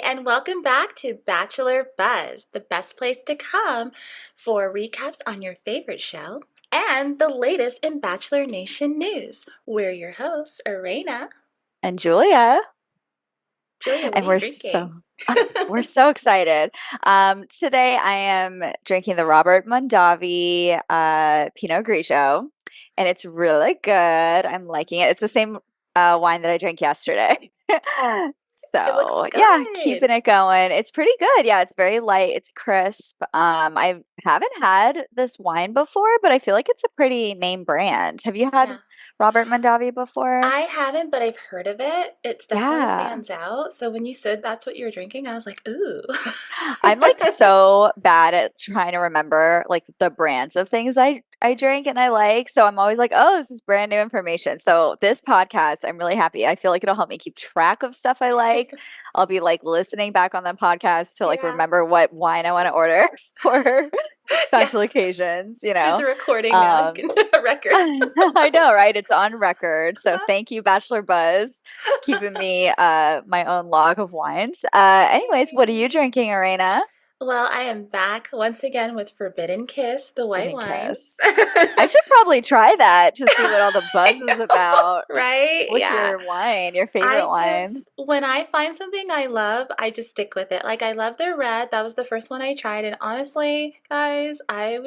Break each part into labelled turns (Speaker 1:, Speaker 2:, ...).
Speaker 1: and welcome back to Bachelor Buzz, the best place to come for recaps on your favorite show and the latest in Bachelor Nation news. We're your hosts, Arena.
Speaker 2: And Julia,
Speaker 1: Julia, what
Speaker 2: and
Speaker 1: are you drinking?
Speaker 2: we're so excited. Today I am drinking the Robert Mondavi Pinot Grigio, and it's really good. I'm liking it. It's the same wine that I drank yesterday.
Speaker 1: It looks
Speaker 2: So yeah,
Speaker 1: good.
Speaker 2: keeping it going. It's pretty good. Yeah, it's very light. It's crisp. I haven't had this wine before, but I feel like it's a pretty name brand. Have you had
Speaker 1: Yeah.
Speaker 2: Robert Mondavi before?
Speaker 1: I haven't, but I've heard of it. It definitely
Speaker 2: Yeah.
Speaker 1: stands out. So when you said that's what you were drinking, I was like, ooh.
Speaker 2: I'm like so bad at trying to remember like the brands of things I drink and I like. So I'm always like, oh, this is brand new information. So this podcast, I'm really happy. I feel like it'll help me keep track of stuff I like. I'll be like listening back on the podcast to like
Speaker 1: Yeah.
Speaker 2: remember what wine I want to order for
Speaker 1: Yeah.
Speaker 2: special occasions, you
Speaker 1: There's
Speaker 2: know.
Speaker 1: a recording now. You
Speaker 2: Um
Speaker 1: can a record.
Speaker 2: I know, right? It's on record. So thank you, Bachelor Buzz, keeping me my own log of wines. Anyways, what are
Speaker 1: Yay.
Speaker 2: you drinking, Arena?
Speaker 1: Well, I am back once again with Forbidden Kiss, the white
Speaker 2: Didn't
Speaker 1: wine.
Speaker 2: kiss. I should probably try that to see what all the buzz
Speaker 1: I
Speaker 2: is
Speaker 1: know,
Speaker 2: about
Speaker 1: right?
Speaker 2: with
Speaker 1: Yeah.
Speaker 2: your wine, your favorite
Speaker 1: I
Speaker 2: wine.
Speaker 1: just, when I find something I love, I just stick with it. Like, I love their red. That was the first one I tried. And honestly, guys, I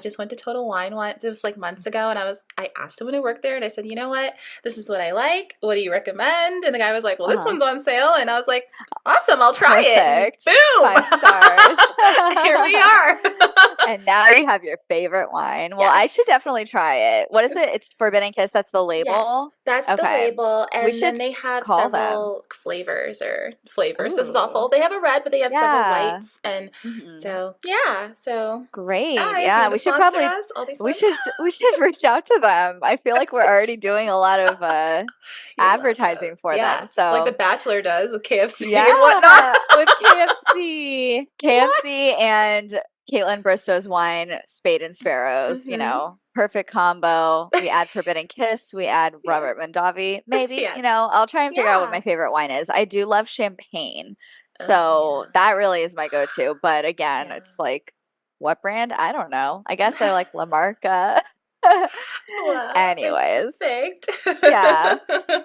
Speaker 1: just went to Total Wine once. It was like months ago. And I asked someone who worked there and I said, you know what? This is what I like. What do you recommend? And the guy was like, well, this
Speaker 2: Uh-huh.
Speaker 1: one's on sale. And I was like, awesome, I'll try it. And
Speaker 2: Perfect.
Speaker 1: boom,
Speaker 2: 5 stars.
Speaker 1: here we are.
Speaker 2: And now you have your favorite wine. Well, I should
Speaker 1: Yes.
Speaker 2: definitely try it. What is it? It's Forbidden Kiss. That's the
Speaker 1: Yes,
Speaker 2: label.
Speaker 1: that's the
Speaker 2: Okay.
Speaker 1: label,
Speaker 2: We
Speaker 1: and then
Speaker 2: should
Speaker 1: they have
Speaker 2: call them.
Speaker 1: several flavors. This is awful.
Speaker 2: Ooh.
Speaker 1: They have a red, but they have several
Speaker 2: Yeah.
Speaker 1: whites, and
Speaker 2: Hmm.
Speaker 1: so yeah. So
Speaker 2: Great.
Speaker 1: guys, you
Speaker 2: Yeah,
Speaker 1: want to sponsor us? All these ones?
Speaker 2: we should reach out to them. I feel like we're already doing a lot of
Speaker 1: You're welcome.
Speaker 2: advertising for
Speaker 1: Yeah,
Speaker 2: them.
Speaker 1: like The
Speaker 2: So,
Speaker 1: Bachelor does with KFC and whatnot.
Speaker 2: yeah, with KFC. KFC
Speaker 1: What?
Speaker 2: and Caitlin Bristow's wine, Spade and Sparrows,
Speaker 1: Mm-hmm.
Speaker 2: perfect combo. We add Forbidden Kiss, we add
Speaker 1: Yeah.
Speaker 2: Robert Mondavi. Maybe,
Speaker 1: Yes.
Speaker 2: I'll try and figure out what my
Speaker 1: Yeah.
Speaker 2: favorite wine is. I do love champagne.
Speaker 1: Oh
Speaker 2: So
Speaker 1: yeah.
Speaker 2: that really is my go-to. But again,
Speaker 1: Yeah.
Speaker 2: it's like, what brand? I don't know. I guess I like La Marca.
Speaker 1: Well, it's
Speaker 2: Anyways,
Speaker 1: perfect.
Speaker 2: yeah.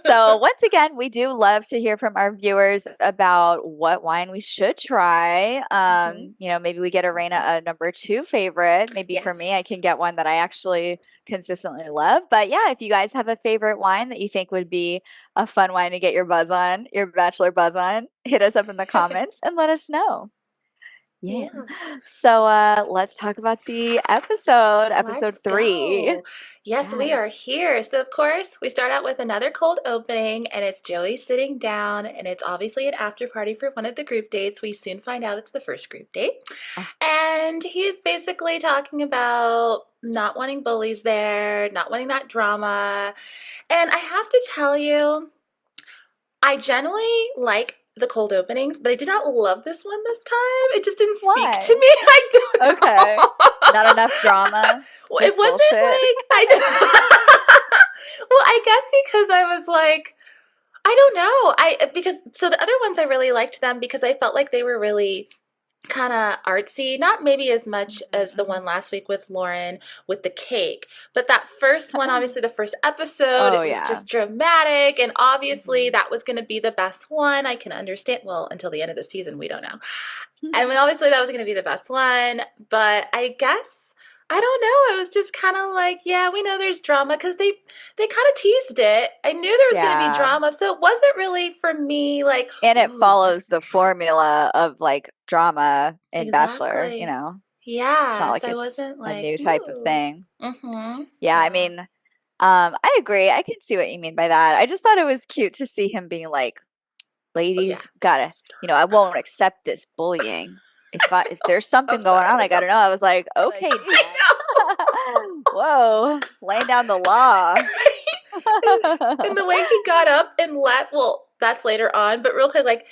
Speaker 2: So once again, we do love to hear from our viewers about what wine we should try.
Speaker 1: Mhm.
Speaker 2: Maybe we get Arena a number two favorite. Maybe for me, I
Speaker 1: Yes.
Speaker 2: can get one that I actually consistently love. But yeah, if you guys have a favorite wine that you think would be a fun wine to get your buzz on, your bachelor buzz on, hit us up in the comments and let us know. Yeah.
Speaker 1: Yeah.
Speaker 2: So let's talk about the episode
Speaker 1: Let's
Speaker 2: 3.
Speaker 1: go. Yes, we are
Speaker 2: Yes.
Speaker 1: here. So, of course, we start out with another cold opening, and it's Joey sitting down, and it's obviously an after party for one of the group dates. We soon find out it's the first group date.
Speaker 2: Oh,
Speaker 1: And he's basically talking about not wanting bullies there, not wanting that drama. And I have to tell you, I generally like the cold openings, but I did not love this one this time. It just didn't speak to
Speaker 2: why?
Speaker 1: me. I don't
Speaker 2: Okay. Not
Speaker 1: know.
Speaker 2: enough drama.
Speaker 1: Well, it
Speaker 2: Just
Speaker 1: wasn't
Speaker 2: bullshit.
Speaker 1: like I just well, I guess because I was like, I don't know. I because so the other ones I really liked them because I felt like they were really kind of artsy, not maybe as much as the
Speaker 2: Mhm.
Speaker 1: one last week with Lauren with the cake, but that first one, obviously the first episode,
Speaker 2: Oh
Speaker 1: it was
Speaker 2: yeah.
Speaker 1: just dramatic, and obviously
Speaker 2: Mhm.
Speaker 1: that was going to be the best one. I can understand, well, until the end of the season, we don't know. I mean, obviously that was going to be the best one, but I guess I don't know. It was just kind of like, yeah, we know there's drama because they kind of teased it. I knew there was going to be
Speaker 2: Yeah.
Speaker 1: drama, so it wasn't really for me like,
Speaker 2: And it
Speaker 1: ooh,
Speaker 2: follows
Speaker 1: what's
Speaker 2: the
Speaker 1: drama?
Speaker 2: formula of like drama in Bachelor,
Speaker 1: Exactly.
Speaker 2: It's not
Speaker 1: Yeah,
Speaker 2: like
Speaker 1: so I
Speaker 2: it's
Speaker 1: wasn't
Speaker 2: a
Speaker 1: like,
Speaker 2: new type of
Speaker 1: ooh.
Speaker 2: thing.
Speaker 1: Mm-hmm.
Speaker 2: Yeah, I
Speaker 1: Yeah.
Speaker 2: mean, I agree. I can see what you mean by that. I just thought it was cute to see him being like,
Speaker 1: But yeah.
Speaker 2: ladies, gotta,
Speaker 1: Stern.
Speaker 2: I won't accept this bullying. If there's
Speaker 1: I'm
Speaker 2: something going
Speaker 1: sorry,
Speaker 2: on, I
Speaker 1: that's
Speaker 2: gotta
Speaker 1: not
Speaker 2: know. I was like,
Speaker 1: like
Speaker 2: okay,
Speaker 1: I
Speaker 2: Dad.
Speaker 1: know.
Speaker 2: Whoa, laying down the law.
Speaker 1: And the way he got up and left, well, that's later on, but real quick, like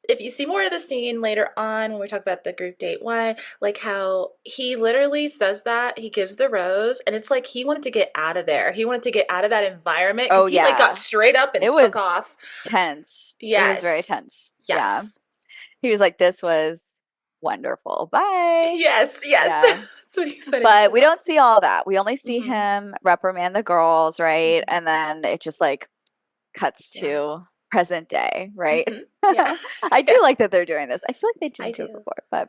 Speaker 1: if you see more of the scene later on when we talk about the group date one, like how he literally says that he gives the rose, and it's like he wanted to get out of there. He wanted to get out of that environment
Speaker 2: Oh
Speaker 1: because he like got
Speaker 2: yeah,
Speaker 1: straight up and
Speaker 2: it
Speaker 1: took
Speaker 2: was
Speaker 1: off.
Speaker 2: tense. It was very
Speaker 1: Yes.
Speaker 2: tense. Yeah.
Speaker 1: Yes.
Speaker 2: He was like, this was wonderful. Bye.
Speaker 1: Yes, yes.
Speaker 2: Yeah.
Speaker 1: That's what he said in his
Speaker 2: But we
Speaker 1: email.
Speaker 2: don't see all that. We only see
Speaker 1: Hmm.
Speaker 2: him reprimand the girls, right?
Speaker 1: Hmm.
Speaker 2: And then it just like cuts
Speaker 1: Yeah.
Speaker 2: to present day, right?
Speaker 1: Hmm. Yeah.
Speaker 2: I do
Speaker 1: Yeah.
Speaker 2: like that they're doing this. I feel like they
Speaker 1: I
Speaker 2: didn't do it
Speaker 1: do.
Speaker 2: before, but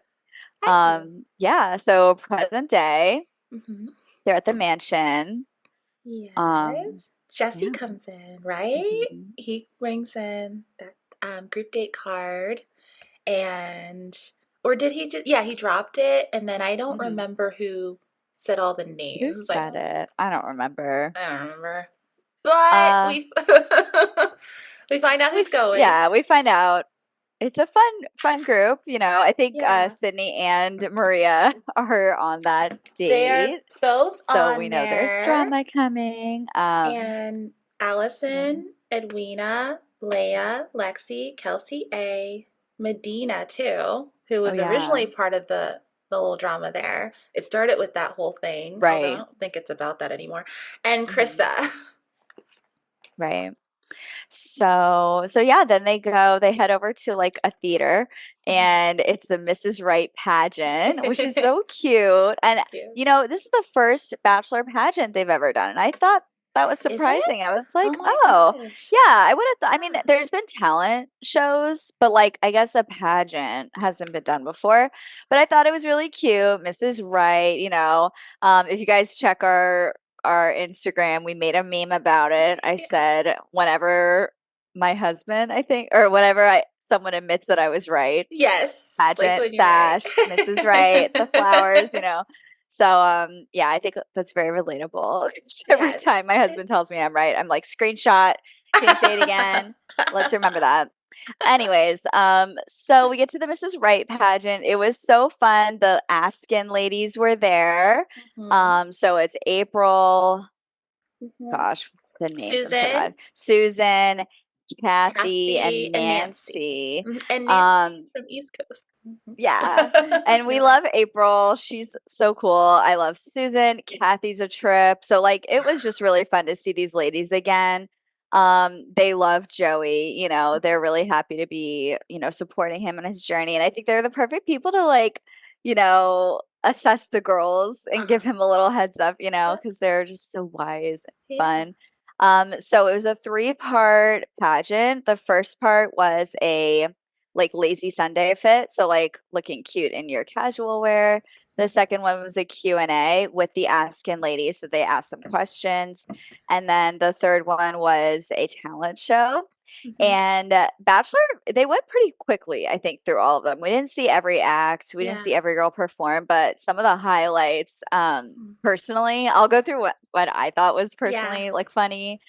Speaker 1: I do.
Speaker 2: yeah, so present day,
Speaker 1: Hmm.
Speaker 2: they're at the mansion. Um
Speaker 1: Yes. Jesse
Speaker 2: yeah.
Speaker 1: comes in, right?
Speaker 2: Mhm.
Speaker 1: He brings in that group date card and or did he just yeah, he dropped it and then I don't
Speaker 2: Mhm.
Speaker 1: remember who said all the
Speaker 2: Who
Speaker 1: names.
Speaker 2: said it? I don't remember.
Speaker 1: I don't remember. But
Speaker 2: Uh
Speaker 1: we we find out
Speaker 2: we
Speaker 1: who's going.
Speaker 2: yeah, we find out it's a fun group, you know. I think
Speaker 1: Yeah.
Speaker 2: Sydney and Maria are on that
Speaker 1: They're
Speaker 2: date.
Speaker 1: both
Speaker 2: So we
Speaker 1: on
Speaker 2: know there's
Speaker 1: there.
Speaker 2: drama coming.
Speaker 1: And
Speaker 2: Yeah.
Speaker 1: Allison, Edwina, Leia, Lexi, Kelsey A, Medina too, who
Speaker 2: Oh
Speaker 1: was
Speaker 2: yeah.
Speaker 1: originally part of the little drama there. It started with that whole thing, although I
Speaker 2: Right.
Speaker 1: don't think it's about that anymore. And
Speaker 2: Hmm.
Speaker 1: Krista.
Speaker 2: Right. So yeah, then they head over to like a theater and it's the Mrs. Right pageant, which is so cute.
Speaker 1: It's
Speaker 2: And
Speaker 1: cute.
Speaker 2: this is the first Bachelor pageant they've ever done. And I thought that was
Speaker 1: Is it?
Speaker 2: surprising. I was
Speaker 1: Oh
Speaker 2: like,
Speaker 1: my
Speaker 2: oh,
Speaker 1: gosh.
Speaker 2: yeah, I would have I mean,
Speaker 1: Huh.
Speaker 2: there's been talent shows, but like I guess a pageant hasn't been done before. But I thought it was really cute. Mrs. Right, if you guys check our Instagram, we made a meme about it. I
Speaker 1: Yeah.
Speaker 2: said, whenever my husband, I think, or whenever someone admits that I was right,
Speaker 1: Yes, like
Speaker 2: pageant,
Speaker 1: when you're right.
Speaker 2: sash, Mrs. Right, the flowers. So yeah, I think that's very relatable. 'Cause every
Speaker 1: Yes.
Speaker 2: time my husband tells me I'm right, I'm like, screenshot, can you say it again? Let's remember that. Anyways, so we get to the Mrs. Right pageant. It was so fun. The Askin ladies were there.
Speaker 1: Hmm.
Speaker 2: So it's April,
Speaker 1: Hmm.
Speaker 2: gosh, the names, I'm so
Speaker 1: Susan,
Speaker 2: bad. Susan, Kathy,
Speaker 1: Kathy,
Speaker 2: and
Speaker 1: and Nancy.
Speaker 2: Nancy.
Speaker 1: Mhm, and Nancy's
Speaker 2: Um,
Speaker 1: from East Coast. Mhm.
Speaker 2: yeah. And we
Speaker 1: You're right.
Speaker 2: love April. She's so cool. I love Susan. Kathy's a trip. So like it was just really fun to see these ladies again. They love Joey, they're really happy to be, supporting him on his journey. And I think they're the perfect people to like, assess the girls and give
Speaker 1: Uh-huh.
Speaker 2: him a little heads up,
Speaker 1: Yeah.
Speaker 2: because they're just so wise and
Speaker 1: Yeah.
Speaker 2: fun. So it was a three-part pageant. The first part was a like lazy Sunday fit, so like looking cute in your casual wear. The
Speaker 1: Mhm.
Speaker 2: second one was a Q&A with the Askin ladies, so they asked them questions. And then the third one was a talent show.
Speaker 1: Mhm.
Speaker 2: And Bachelor, they went pretty quickly, I think, through all of them. We didn't see every act, we didn't
Speaker 1: Yeah.
Speaker 2: see every girl perform, but some of the highlights,
Speaker 1: Mm.
Speaker 2: personally, I'll go through what I thought was
Speaker 1: Yeah.
Speaker 2: personally like funny.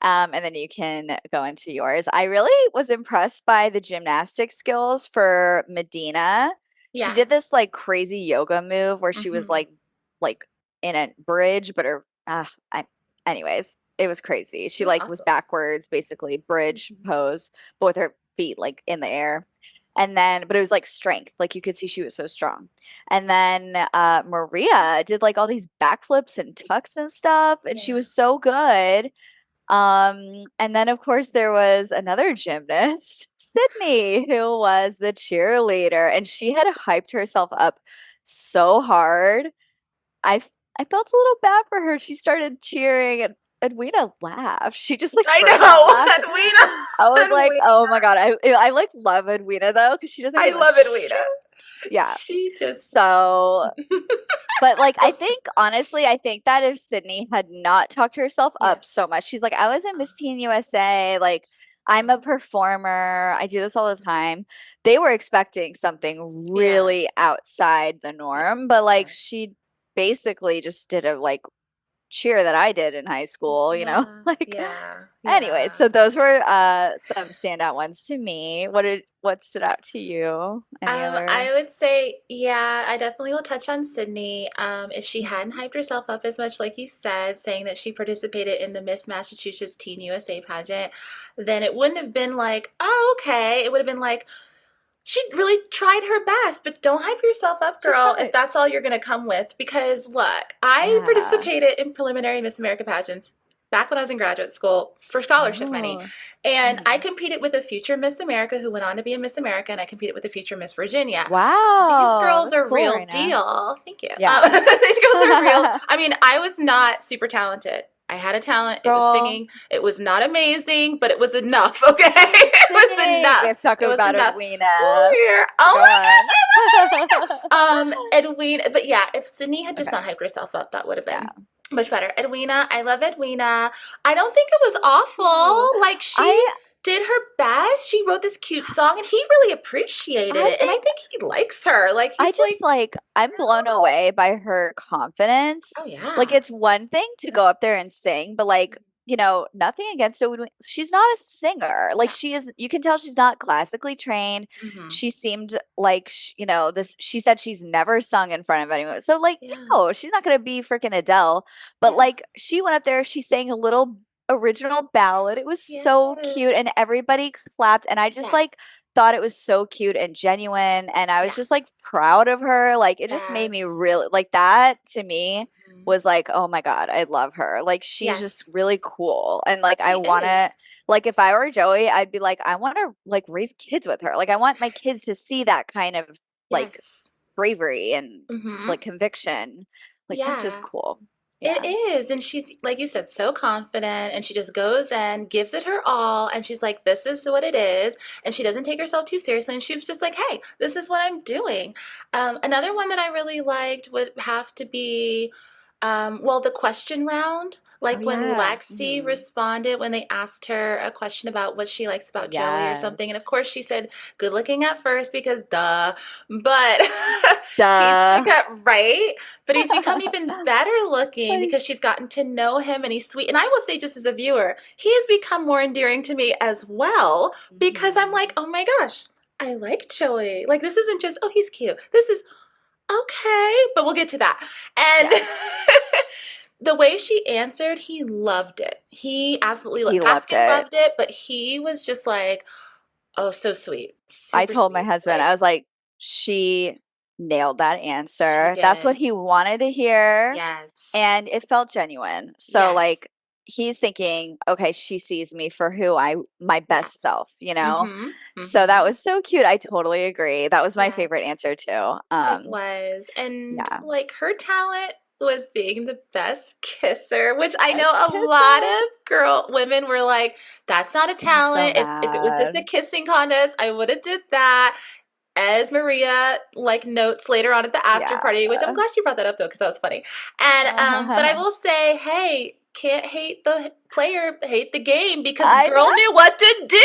Speaker 2: And then you can go into yours. I really was impressed by the gymnastic skills for Medina. She
Speaker 1: Yeah.
Speaker 2: did this like crazy yoga move where she was
Speaker 1: Mhm.
Speaker 2: like in a bridge, but anyways, it was crazy.
Speaker 1: It
Speaker 2: She
Speaker 1: was
Speaker 2: like was
Speaker 1: awesome.
Speaker 2: backwards, basically bridge
Speaker 1: Mhm.
Speaker 2: pose, but with her feet like in the air. But it was like strength, like you could see she was so strong. And then Maria did like all these backflips and tucks and stuff, and she
Speaker 1: Yeah.
Speaker 2: was so good. And then of course there was another gymnast, Sydney, who was the cheerleader, and she had hyped herself up so hard. I felt a little bad for her. She started cheering and Edwina laughed. She just like
Speaker 1: I
Speaker 2: burst out laughing.
Speaker 1: know.
Speaker 2: I was
Speaker 1: Edwina.
Speaker 2: like,
Speaker 1: Edwina.
Speaker 2: oh my God. I like love Edwina though, because she doesn't
Speaker 1: I
Speaker 2: give a
Speaker 1: love Edwina.
Speaker 2: shit. Yeah.
Speaker 1: She just
Speaker 2: So but like I
Speaker 1: goes.
Speaker 2: think honestly, I think that if Sydney had not talked herself up so
Speaker 1: Yes.
Speaker 2: much, she's like, I was in Miss Teen USA, like I'm a performer, I do this all the time. They were expecting something really
Speaker 1: Yes.
Speaker 2: outside the
Speaker 1: Yes.
Speaker 2: norm, but like
Speaker 1: Yes.
Speaker 2: she basically just did a like cheer that I did in high school.
Speaker 1: Yeah.
Speaker 2: Like
Speaker 1: Yeah.
Speaker 2: anyway,
Speaker 1: Yeah.
Speaker 2: so those were some standout ones to me. What stood out to you? Any other?
Speaker 1: I would say, yeah, I definitely will touch on Sydney. If she hadn't
Speaker 2: Mhm.
Speaker 1: hyped herself up as much, like you said, saying that she participated in the Miss Massachusetts Teen USA pageant, then it wouldn't have been like, oh, okay. It would have been like, she really tried her best, but don't hype yourself up,
Speaker 2: She
Speaker 1: girl, if
Speaker 2: tried.
Speaker 1: that's all you're going to come with. Because look, I
Speaker 2: Yeah.
Speaker 1: participated in preliminary Miss America pageants. back when I was in graduate school for scholarship money.
Speaker 2: Oh.
Speaker 1: And I
Speaker 2: Mhm.
Speaker 1: competed with a future Miss America who went on to be a Miss America, and I competed with a future Miss Virginia. These
Speaker 2: Wow,
Speaker 1: girls
Speaker 2: that's
Speaker 1: are
Speaker 2: cool,
Speaker 1: real
Speaker 2: Raina.
Speaker 1: deal. Thank you.
Speaker 2: Yeah.
Speaker 1: These girls are real. I mean, I was not super talented. I had a talent. It was
Speaker 2: Girl,
Speaker 1: singing. It was not amazing, but it was enough. Okay, it was
Speaker 2: singing. We
Speaker 1: enough.
Speaker 2: have to talk
Speaker 1: It was
Speaker 2: about
Speaker 1: enough. Oh,
Speaker 2: Edwina.
Speaker 1: here.
Speaker 2: Go
Speaker 1: Oh my
Speaker 2: on.
Speaker 1: gosh, I love Edwina. Edwina. But yeah, if Sydney had just
Speaker 2: Okay.
Speaker 1: not hyped herself up, that would have
Speaker 2: Yeah.
Speaker 1: been much better. Edwina, I love Edwina. I don't think it was
Speaker 2: Ooh.
Speaker 1: awful. Like she
Speaker 2: I
Speaker 1: did her best. She wrote this cute song, and he really appreciated
Speaker 2: I
Speaker 1: it. And I
Speaker 2: think
Speaker 1: think he likes her. Like
Speaker 2: I
Speaker 1: he's
Speaker 2: just
Speaker 1: like,
Speaker 2: like I'm blown
Speaker 1: oh,
Speaker 2: away by her confidence.
Speaker 1: oh
Speaker 2: Like
Speaker 1: yeah.
Speaker 2: it's one thing to go up there and sing, but like, nothing against it. She's not a singer. Like
Speaker 1: No.
Speaker 2: she is, you can tell she's not classically trained.
Speaker 1: Mm-hmm.
Speaker 2: She seemed like this she said she's never sung in front of anyone. So like,
Speaker 1: Yeah.
Speaker 2: no, she's not going to be freaking Adele, but
Speaker 1: Yeah.
Speaker 2: like she went up there, she sang a little original ballad. It was so
Speaker 1: Yes.
Speaker 2: cute and everybody clapped and I just
Speaker 1: Yes.
Speaker 2: like thought it was so cute and genuine and I was
Speaker 1: Yeah.
Speaker 2: just like proud of her. Like it just made me
Speaker 1: Yes.
Speaker 2: really like that to me
Speaker 1: Mhm.
Speaker 2: was like, oh my God, I love her. Like she's just
Speaker 1: Yes.
Speaker 2: really cool. And like I
Speaker 1: She
Speaker 2: wanna
Speaker 1: is.
Speaker 2: like if I were Joey, I'd be like, I wanna like raise kids with her. Like I want my kids to see that kind of like
Speaker 1: Yes.
Speaker 2: bravery and
Speaker 1: Mm-hmm.
Speaker 2: like conviction. Like that's just
Speaker 1: Yeah.
Speaker 2: cool.
Speaker 1: It
Speaker 2: Yeah.
Speaker 1: is. And she's, like you said, so confident and she just goes in, gives it her all. And she's like, this is what it is. And she doesn't take herself too seriously. And she was just like, hey, this is what I'm doing. Another one that I really liked would have to be, well, the question round.
Speaker 2: Oh
Speaker 1: Like when
Speaker 2: yeah.
Speaker 1: Lexi responded when they asked her a question about what she likes about Joey or something. And of
Speaker 2: Yes.
Speaker 1: course she said, good looking at first because duh. But he's
Speaker 2: Duh.
Speaker 1: got right. But he's become even better looking
Speaker 2: Like,
Speaker 1: because she's gotten to know him and he's sweet. And I will say, just as a viewer, he has become more endearing to me as well because I'm like,
Speaker 2: mhm.
Speaker 1: oh my gosh, I like Joey. Like, this isn't just, oh, he's cute. This is okay, but we'll get to that. And
Speaker 2: Yeah.
Speaker 1: the way she answered, he loved it. He absolutely
Speaker 2: He loved
Speaker 1: Baskin
Speaker 2: it.
Speaker 1: loved it, but he was just like, oh, so sweet.
Speaker 2: I
Speaker 1: Super
Speaker 2: told my
Speaker 1: sweet.
Speaker 2: husband, I
Speaker 1: Like,
Speaker 2: was like, she nailed that
Speaker 1: she
Speaker 2: answer. That's what
Speaker 1: did.
Speaker 2: he wanted to hear.
Speaker 1: Yes.
Speaker 2: And it felt genuine. So,
Speaker 1: Yes.
Speaker 2: like, he's thinking, okay, she sees me for who my best
Speaker 1: Yes.
Speaker 2: self, you know?
Speaker 1: Mm-hmm.
Speaker 2: So that
Speaker 1: Mm-hmm.
Speaker 2: was so cute. I totally agree. That was my
Speaker 1: Yeah,
Speaker 2: favorite answer too.
Speaker 1: it was. And
Speaker 2: Yeah.
Speaker 1: like her talent was being the best kisser, which I know
Speaker 2: Best
Speaker 1: a lot
Speaker 2: kisser.
Speaker 1: of women were like, that's not a
Speaker 2: I'm so
Speaker 1: talent. If it was just a
Speaker 2: mad.
Speaker 1: kissing contest, I would have did that. As Maria like notes later on at the after
Speaker 2: Yeah.
Speaker 1: party, which I'm glad she brought that up though, because that was funny. And but I will say, hey, can't hate the player, hate the game because
Speaker 2: I
Speaker 1: girl
Speaker 2: know.
Speaker 1: knew what to do.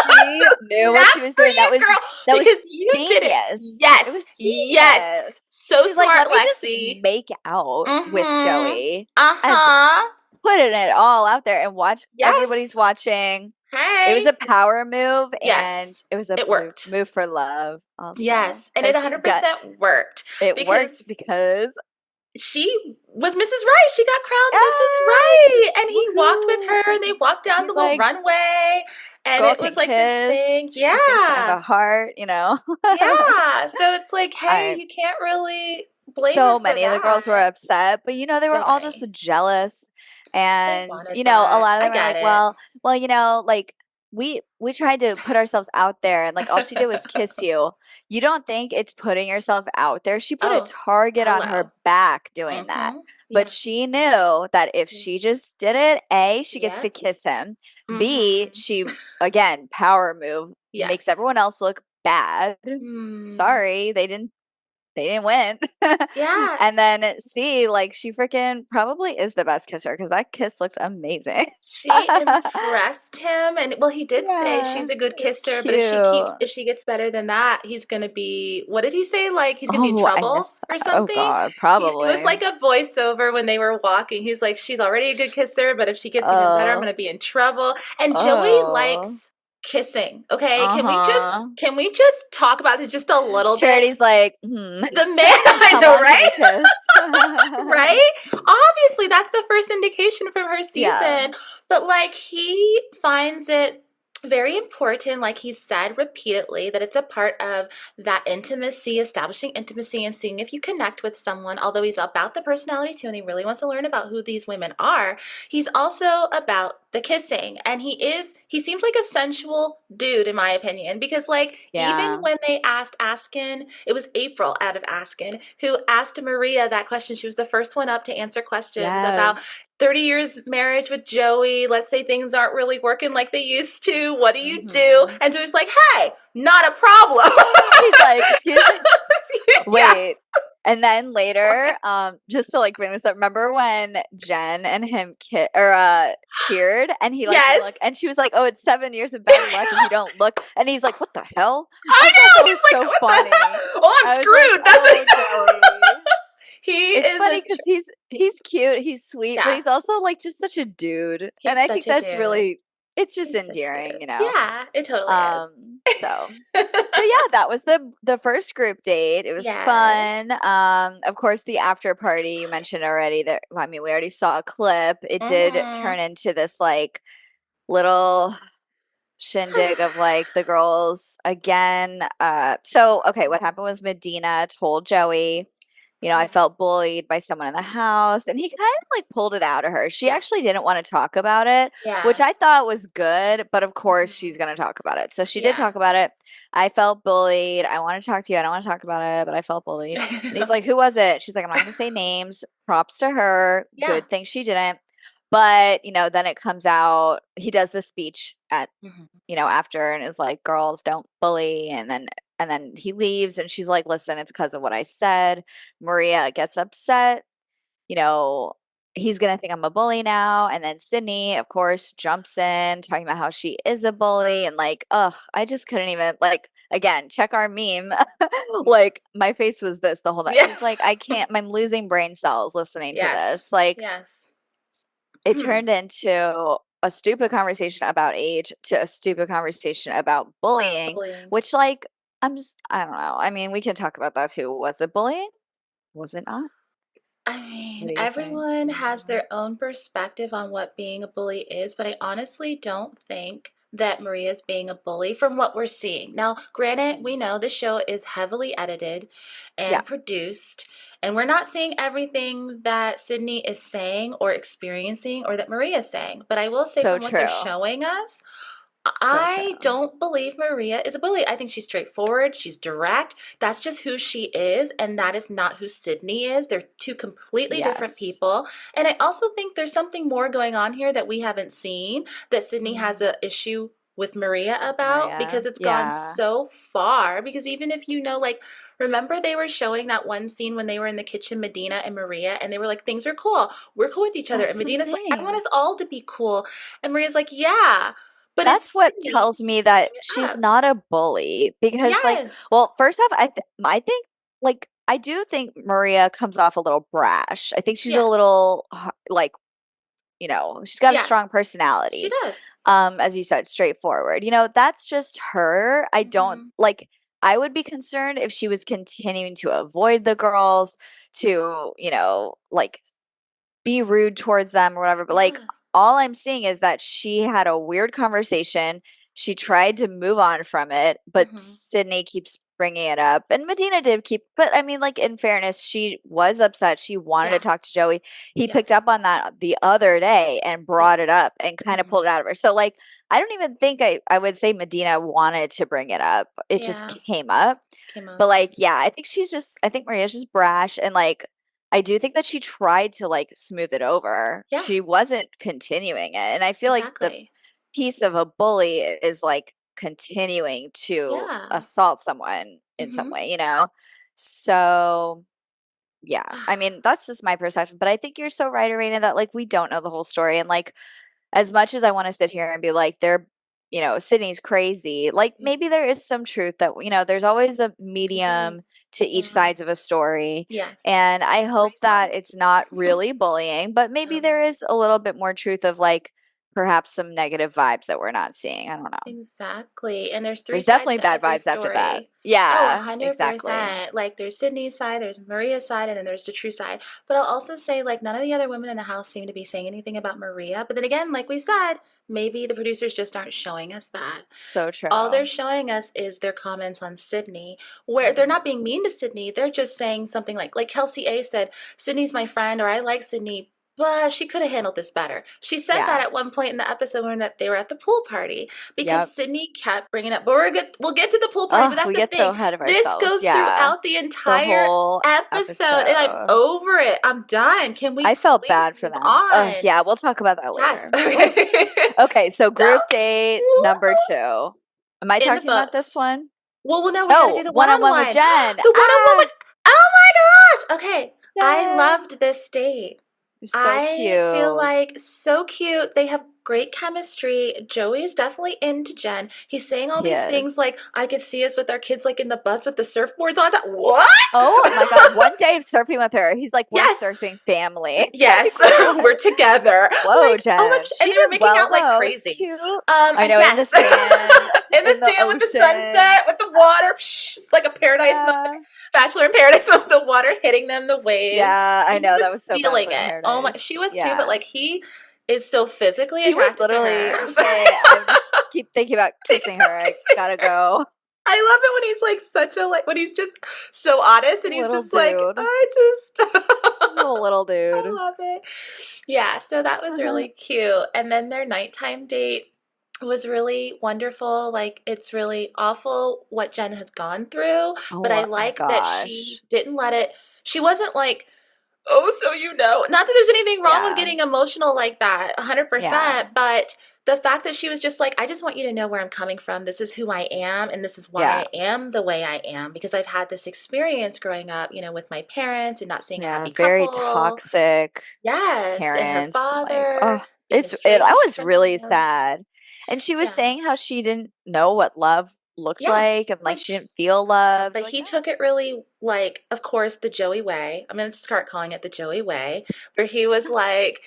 Speaker 2: She
Speaker 1: So
Speaker 2: knew what she
Speaker 1: snaps
Speaker 2: was
Speaker 1: for
Speaker 2: doing.
Speaker 1: you, girl,
Speaker 2: That was
Speaker 1: because you did it.
Speaker 2: genius. It
Speaker 1: Yes,
Speaker 2: was
Speaker 1: yes.
Speaker 2: genius.
Speaker 1: So
Speaker 2: She's like,
Speaker 1: smart,
Speaker 2: let me just
Speaker 1: Lexi.
Speaker 2: make out with
Speaker 1: Mm-hmm.
Speaker 2: Joey as
Speaker 1: Uh-huh.
Speaker 2: putting it all out there and watch
Speaker 1: Yes.
Speaker 2: everybody's watching. It was
Speaker 1: Hey.
Speaker 2: a power move and
Speaker 1: Yes.
Speaker 2: it was a
Speaker 1: It worked.
Speaker 2: move for love also.
Speaker 1: Yes. And it
Speaker 2: Because
Speaker 1: 100% worked
Speaker 2: it worked
Speaker 1: because
Speaker 2: because
Speaker 1: she was Mrs. Right. She got crowned Mrs.
Speaker 2: yes!
Speaker 1: Right. And he walked with
Speaker 2: Woohoo!
Speaker 1: her and they walked down the
Speaker 2: He's
Speaker 1: little
Speaker 2: like,
Speaker 1: runway. And
Speaker 2: girl
Speaker 1: it was
Speaker 2: can
Speaker 1: like this
Speaker 2: kiss.
Speaker 1: thing.
Speaker 2: She thinks I have
Speaker 1: Yeah.
Speaker 2: a heart.
Speaker 1: Yeah. So it's like, hey,
Speaker 2: I
Speaker 1: you can't really blame her
Speaker 2: so
Speaker 1: for
Speaker 2: many of the girls were
Speaker 1: that.
Speaker 2: upset, but they were
Speaker 1: So
Speaker 2: all just
Speaker 1: many.
Speaker 2: jealous.
Speaker 1: They
Speaker 2: And
Speaker 1: wanted
Speaker 2: a
Speaker 1: that.
Speaker 2: lot of
Speaker 1: I
Speaker 2: them are
Speaker 1: get
Speaker 2: like,
Speaker 1: it.
Speaker 2: like we tried to put ourselves out there and like all she did was kiss you. You don't think it's putting yourself out there? She put a
Speaker 1: Oh,
Speaker 2: target on
Speaker 1: hello.
Speaker 2: her back doing that.
Speaker 1: Mm-hmm.
Speaker 2: But
Speaker 1: Yeah.
Speaker 2: she knew that if
Speaker 1: Yeah.
Speaker 2: she just did it, A, she gets to
Speaker 1: Yep.
Speaker 2: kiss him. B,
Speaker 1: Mm-hmm.
Speaker 2: she again, power move, makes
Speaker 1: Yes.
Speaker 2: everyone else look bad.
Speaker 1: Hmm.
Speaker 2: Sorry, they didn't win.
Speaker 1: Yeah.
Speaker 2: And then C, like she freaking probably is the best kisser because that kiss looked amazing.
Speaker 1: She impressed him, and well, he did say
Speaker 2: Yeah,
Speaker 1: she's a good
Speaker 2: it's
Speaker 1: kisser, but
Speaker 2: cute.
Speaker 1: if she gets better than that, he's gonna be, what did he say? Like he's gonna be in
Speaker 2: Oh, I
Speaker 1: trouble
Speaker 2: missed
Speaker 1: or
Speaker 2: that. Oh
Speaker 1: something?
Speaker 2: God,
Speaker 1: It was
Speaker 2: probably.
Speaker 1: like a voiceover when they were walking. He's like, she's already a good kisser, but if she gets even better, I'm
Speaker 2: Oh,
Speaker 1: gonna be in trouble. And Joey
Speaker 2: oh,
Speaker 1: likes kissing. Okay,
Speaker 2: uh-huh.
Speaker 1: can we just talk about this just a little bit?
Speaker 2: Charity's like,
Speaker 1: The man, I
Speaker 2: how
Speaker 1: know,
Speaker 2: long can we
Speaker 1: right?
Speaker 2: kiss?
Speaker 1: Right? Obviously, that's the first indication from her
Speaker 2: Yeah.
Speaker 1: season. But like he finds it very important, like he said repeatedly, that it's a part of that intimacy, establishing intimacy and seeing if you connect with someone. Although he's about the personality too, and he really wants to learn about who these women are, he's also about the kissing. And he seems like a sensual dude, in my opinion, because like even
Speaker 2: Yeah.
Speaker 1: when they asked Askin, it was April out of Askin who asked Maria that question. She was the first one up to answer questions about
Speaker 2: Yes.
Speaker 1: 30 years marriage with Joey. Let's say things aren't really working like they used to. What do you do?
Speaker 2: Hmm.
Speaker 1: And Joey's like, hey, not a problem.
Speaker 2: He's like, excuse me.
Speaker 1: Yes.
Speaker 2: Wait. And then later, just to like bring this up, remember when Jen and him cheered and he like
Speaker 1: Yes.
Speaker 2: looked and she was like, "Oh, it's 7 years of bad luck if you don't look." And he's like, "What the hell?"
Speaker 1: I
Speaker 2: I thought
Speaker 1: know.
Speaker 2: that
Speaker 1: He's
Speaker 2: was
Speaker 1: like,
Speaker 2: so
Speaker 1: what the
Speaker 2: funny.
Speaker 1: hell? Oh, I'm
Speaker 2: I was like,
Speaker 1: screwed. That's what he
Speaker 2: "Oh,
Speaker 1: said.
Speaker 2: Joey."
Speaker 1: He
Speaker 2: It's
Speaker 1: is
Speaker 2: funny
Speaker 1: a,
Speaker 2: because he's cute, he's sweet, but
Speaker 1: yeah,
Speaker 2: he's also like just such a dude. And
Speaker 1: he's
Speaker 2: I think
Speaker 1: such a
Speaker 2: that's
Speaker 1: dude.
Speaker 2: really it's just
Speaker 1: He's such a
Speaker 2: endearing,
Speaker 1: dude.
Speaker 2: you know.
Speaker 1: Yeah, it totally is.
Speaker 2: So yeah, that was the first group date. It was
Speaker 1: Yes.
Speaker 2: fun. Of course, the after party you mentioned already. That I mean, we already saw a clip. It did
Speaker 1: Mm-hmm.
Speaker 2: turn into this like little shindig of like the girls again. So okay, what happened was Medina told Joey, I felt bullied by someone in the house, and he kind of like pulled it out of her. She
Speaker 1: Yes.
Speaker 2: actually didn't want to talk about it, which
Speaker 1: Yeah.
Speaker 2: I thought was good, but of course she's
Speaker 1: Mhm.
Speaker 2: going to talk about it. So she did
Speaker 1: Yeah.
Speaker 2: talk about it. I felt bullied. I want to talk to you. I don't want to talk about it, but I felt bullied. And he's like, "Who was it?" She's like, "I'm not going to say names. Props to her.
Speaker 1: Yeah.
Speaker 2: Good thing she didn't." But, then it comes out, he does the speech at
Speaker 1: Mhm.
Speaker 2: after and is like, girls don't bully. And then he leaves and she's like, listen, it's because of what I said. Maria gets upset. You know, he's going to think I'm a bully now. And then Sydney, of course, jumps in talking about how she is a bully. And like, ugh, I just couldn't even, like, again, check our meme. Like, my face was this the whole night. Because,
Speaker 1: Yes.
Speaker 2: like, I can't, I'm losing brain cells listening to
Speaker 1: Yes.
Speaker 2: this. Like,
Speaker 1: Yes.
Speaker 2: it turned into a stupid conversation about age to a stupid conversation about bullying,
Speaker 1: Bullying.
Speaker 2: which like I don't know. I mean, we can talk about that too. Was it bullying? Was it not?
Speaker 1: I
Speaker 2: What
Speaker 1: mean,
Speaker 2: do you think?
Speaker 1: everyone has their own perspective on what being a bully is, but I honestly don't think that Maria's being a bully from what we're seeing. Now, granted,
Speaker 2: Mhm.
Speaker 1: we know the show is heavily edited
Speaker 2: Yeah,
Speaker 1: and produced, and we're not seeing everything that Sydney is saying or experiencing or that Maria is saying. But I will say,
Speaker 2: so
Speaker 1: from what they're
Speaker 2: true.
Speaker 1: showing us,
Speaker 2: So
Speaker 1: I
Speaker 2: true.
Speaker 1: don't believe Maria is a bully. I think she's straightforward. She's direct. That's just who she is. And that is not who Sydney is. They're two completely different
Speaker 2: Yes.
Speaker 1: people. And I also think there's something more going on here that we haven't seen that Sydney has
Speaker 2: Mhm.
Speaker 1: an issue with Maria
Speaker 2: With
Speaker 1: about
Speaker 2: Maria.
Speaker 1: because it's gone
Speaker 2: Yeah.
Speaker 1: so far. Because even if like, remember they were showing that one scene when they were in the kitchen, Medina and Maria, and they were like, things are cool. We're cool with each other. And
Speaker 2: That's the
Speaker 1: Medina's like, I want
Speaker 2: thing.
Speaker 1: us all to be cool. And Maria's like, yeah. But
Speaker 2: That's
Speaker 1: it's
Speaker 2: what
Speaker 1: Sydney
Speaker 2: tells me that
Speaker 1: bringing it
Speaker 2: she's
Speaker 1: up.
Speaker 2: not a bully because like,
Speaker 1: Yes.
Speaker 2: well, first off, I think like I do think Maria comes off a little brash. I think she's a
Speaker 1: Yeah.
Speaker 2: little like, she's got a
Speaker 1: Yeah.
Speaker 2: strong
Speaker 1: She
Speaker 2: personality.
Speaker 1: does.
Speaker 2: As you said, straightforward. That's just her. I don't
Speaker 1: Mhm.
Speaker 2: like I would be concerned if she was continuing to avoid the girls, to, like be rude towards them or whatever. But like
Speaker 1: Yeah.
Speaker 2: all I'm seeing is that she had a weird conversation. She tried to move on from it, but
Speaker 1: Mhm.
Speaker 2: Sydney keeps bringing it up. And Medina did keep, but I mean, like in fairness, she was upset. She wanted to
Speaker 1: Yeah.
Speaker 2: talk to Joey. He picked
Speaker 1: Yes.
Speaker 2: up on that the other day and
Speaker 1: Yeah.
Speaker 2: brought it up and kind of
Speaker 1: Mhm.
Speaker 2: pulled it out of her. So like, I don't even think I would say Medina wanted to bring it up. It just
Speaker 1: Yeah.
Speaker 2: came up.
Speaker 1: Came up.
Speaker 2: But like, yeah, I think Maria's just brash and like I do think that she tried to like smooth it over.
Speaker 1: Yeah.
Speaker 2: She wasn't continuing it. And I feel like the
Speaker 1: Exactly.
Speaker 2: piece of a bully is like continuing to
Speaker 1: Yeah.
Speaker 2: assault someone in some
Speaker 1: Mhm.
Speaker 2: way. So yeah, I mean, that's just my perception. But I think you're so right, Arena, that like we don't know the whole story. And like as much as I want to sit here and be like, Sydney's crazy, like maybe
Speaker 1: Mhm.
Speaker 2: there is some truth that, there's always a
Speaker 1: Could be.
Speaker 2: medium to each
Speaker 1: Mhm.
Speaker 2: sides of a story.
Speaker 1: Yes.
Speaker 2: And I hope
Speaker 1: Three
Speaker 2: that
Speaker 1: sides.
Speaker 2: it's not really bullying, but maybe there
Speaker 1: No.
Speaker 2: is a little bit more truth of like perhaps some negative vibes that we're not seeing. I don't know.
Speaker 1: Exactly. And there's three
Speaker 2: There's
Speaker 1: sides
Speaker 2: definitely
Speaker 1: to
Speaker 2: bad
Speaker 1: every
Speaker 2: vibes after that.
Speaker 1: story. Oh,
Speaker 2: Yeah, exactly.
Speaker 1: 100%. Like there's Sydney's side, there's Maria's side, and then there's the true side. But I'll also say like none of the other women in the house seem to be saying anything about Maria. But then again, like we said, maybe the producers just aren't showing us that.
Speaker 2: So
Speaker 1: All they're
Speaker 2: true.
Speaker 1: showing us is their comments on Sydney, where they're
Speaker 2: Mhm.
Speaker 1: not being mean to Sydney. They're just saying something like Kelsey A said, Sydney's my friend, or I like Sydney, but she could have handled this better. She said that
Speaker 2: Yeah.
Speaker 1: at one point in the episode when that they were at the pool party because
Speaker 2: Yep.
Speaker 1: Sydney kept bringing up, but we'll get to the pool party, but
Speaker 2: Oh,
Speaker 1: that's
Speaker 2: we
Speaker 1: the
Speaker 2: get so
Speaker 1: thing.
Speaker 2: ahead of
Speaker 1: This
Speaker 2: ourselves.
Speaker 1: goes
Speaker 2: Yeah.
Speaker 1: throughout the
Speaker 2: The
Speaker 1: entire
Speaker 2: whole
Speaker 1: episode, and I'm
Speaker 2: episode.
Speaker 1: over it. I'm done. Can we
Speaker 2: I felt
Speaker 1: please
Speaker 2: bad for
Speaker 1: move
Speaker 2: them. Oh,
Speaker 1: on?
Speaker 2: yeah, we'll talk about that
Speaker 1: Yes.
Speaker 2: later. Ugh. Okay, so
Speaker 1: So,
Speaker 2: group date number two. Am I
Speaker 1: in the
Speaker 2: talking about this
Speaker 1: books.
Speaker 2: one?
Speaker 1: Well, no, we got to
Speaker 2: No,
Speaker 1: do the
Speaker 2: one-on-one with
Speaker 1: one-on-one.
Speaker 2: Jen.
Speaker 1: The one-on-one
Speaker 2: Ah,
Speaker 1: with. Oh my gosh. Okay, I
Speaker 2: Jen.
Speaker 1: loved this date.
Speaker 2: You're so
Speaker 1: I feel
Speaker 2: cute.
Speaker 1: like so cute. They have great chemistry. Joey is definitely into Jen. He's saying all
Speaker 2: He
Speaker 1: these things
Speaker 2: is.
Speaker 1: like, I could see us with our kids like in the bus with the surfboards on top. What?
Speaker 2: Oh my God. One day of surfing with her. He's like, we're
Speaker 1: Yes.
Speaker 2: surfing family. I think
Speaker 1: Yes.
Speaker 2: we're together.
Speaker 1: We're together.
Speaker 2: Whoa,
Speaker 1: Like, oh my
Speaker 2: Jen.
Speaker 1: gosh. And
Speaker 2: She
Speaker 1: they were
Speaker 2: did
Speaker 1: making
Speaker 2: well
Speaker 1: out like
Speaker 2: though. It was
Speaker 1: crazy.
Speaker 2: cute. I know, in the
Speaker 1: Yes.
Speaker 2: sand,
Speaker 1: In the
Speaker 2: in the
Speaker 1: sand with the
Speaker 2: ocean.
Speaker 1: sunset, with the water. It's like a paradise moment.
Speaker 2: Yeah.
Speaker 1: Bachelor in Paradise with the water hitting them, the waves.
Speaker 2: Yeah, I
Speaker 1: And he
Speaker 2: know.
Speaker 1: was
Speaker 2: That was so
Speaker 1: feeling
Speaker 2: Bachelor in
Speaker 1: it. Oh my,
Speaker 2: Paradise.
Speaker 1: she was too, but
Speaker 2: Yeah.
Speaker 1: like he is so physically
Speaker 2: He was
Speaker 1: attracted to
Speaker 2: literally,
Speaker 1: her. I'm sorry.
Speaker 2: okay, I'm just keep thinking about kissing her. I
Speaker 1: Kissing
Speaker 2: gotta
Speaker 1: her.
Speaker 2: go.
Speaker 1: I love it when he's like such a like when he's just so honest and he's
Speaker 2: Little
Speaker 1: just like,
Speaker 2: dude.
Speaker 1: I just
Speaker 2: Little
Speaker 1: I
Speaker 2: dude.
Speaker 1: love it. Yeah, so that was really cute. And then their nighttime date was really wonderful. Like, it's really awful what Jen has gone through, but I
Speaker 2: Oh my
Speaker 1: like that she
Speaker 2: gosh.
Speaker 1: didn't let it, she wasn't like, oh, so you know. Not that there's anything wrong with
Speaker 2: Yeah.
Speaker 1: getting emotional like that,
Speaker 2: Yeah.
Speaker 1: 100%, but the fact that she was just like, I just want you to know where I'm coming from. This is who I am, and this is why
Speaker 2: Yeah.
Speaker 1: I am the way I am, because I've had this experience growing up, with my parents and not seeing a
Speaker 2: Yeah.
Speaker 1: happy
Speaker 2: Very
Speaker 1: couple.
Speaker 2: toxic
Speaker 1: Yes, and her
Speaker 2: parents. Like,
Speaker 1: father
Speaker 2: oh,
Speaker 1: being
Speaker 2: I
Speaker 1: estranged
Speaker 2: was
Speaker 1: from
Speaker 2: really
Speaker 1: him.
Speaker 2: sad. And she was
Speaker 1: Yeah.
Speaker 2: saying how she didn't know what love looked
Speaker 1: Yeah.
Speaker 2: like and like she
Speaker 1: Which
Speaker 2: didn't feel loved.
Speaker 1: but
Speaker 2: Like,
Speaker 1: he
Speaker 2: oh,
Speaker 1: took it really like, of course, the Joey way. I'm gonna start calling it the Joey way, where he was like,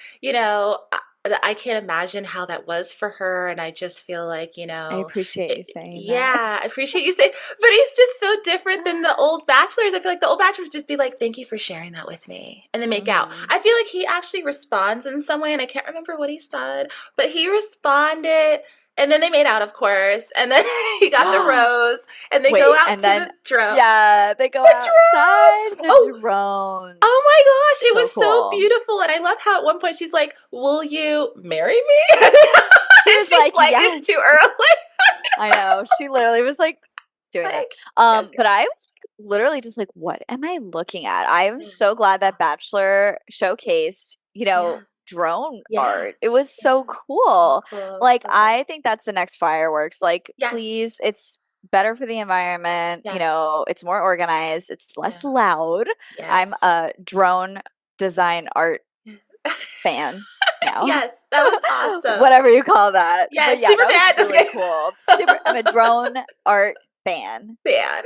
Speaker 1: I can't imagine how that was for her, and I just feel like,
Speaker 2: I appreciate you
Speaker 1: it,
Speaker 2: saying that.
Speaker 1: yeah, I appreciate you saying, but he's just so different than the old bachelors. I feel like the old bachelors would just be like, "Thank you for sharing that with me," and then make out.
Speaker 2: Hmm.
Speaker 1: I feel like he actually responds in some way, and I can't remember what he said, but he responded. And then they made out, of course. And then he got the rose, and they go
Speaker 2: Wait,
Speaker 1: out
Speaker 2: and
Speaker 1: to
Speaker 2: then
Speaker 1: the drone.
Speaker 2: yeah, they go
Speaker 1: The drones!
Speaker 2: outside the
Speaker 1: Oh, oh
Speaker 2: drones.
Speaker 1: my gosh, it
Speaker 2: So
Speaker 1: was so
Speaker 2: cool.
Speaker 1: beautiful. And I love how at one point she's like, "Will you marry me?" And
Speaker 2: She was
Speaker 1: she's
Speaker 2: like,
Speaker 1: like, "It's too
Speaker 2: "Yes."
Speaker 1: early."
Speaker 2: I know. She literally was like doing that.
Speaker 1: Like, yes,
Speaker 2: But
Speaker 1: girl.
Speaker 2: I was like, literally just like, what am I looking at? I am
Speaker 1: Mm.
Speaker 2: so glad that Bachelor showcased,
Speaker 1: Yeah,
Speaker 2: drone
Speaker 1: yeah,
Speaker 2: art. It was so
Speaker 1: yeah. So
Speaker 2: cool.
Speaker 1: cool,
Speaker 2: Like,
Speaker 1: so cool.
Speaker 2: I think that's the next fireworks. Like,
Speaker 1: Yes,
Speaker 2: please, it's better for the environment.
Speaker 1: yes,
Speaker 2: It's more organized, it's less
Speaker 1: yeah,
Speaker 2: loud. I'm
Speaker 1: yes.
Speaker 2: a drone design art fan now.
Speaker 1: Yes, that was awesome.
Speaker 2: Whatever you call that. But
Speaker 1: Yes,
Speaker 2: yeah,
Speaker 1: super
Speaker 2: that was
Speaker 1: bad. Just
Speaker 2: really
Speaker 1: kidding.
Speaker 2: cool. I'm a drone art fan.
Speaker 1: Sad.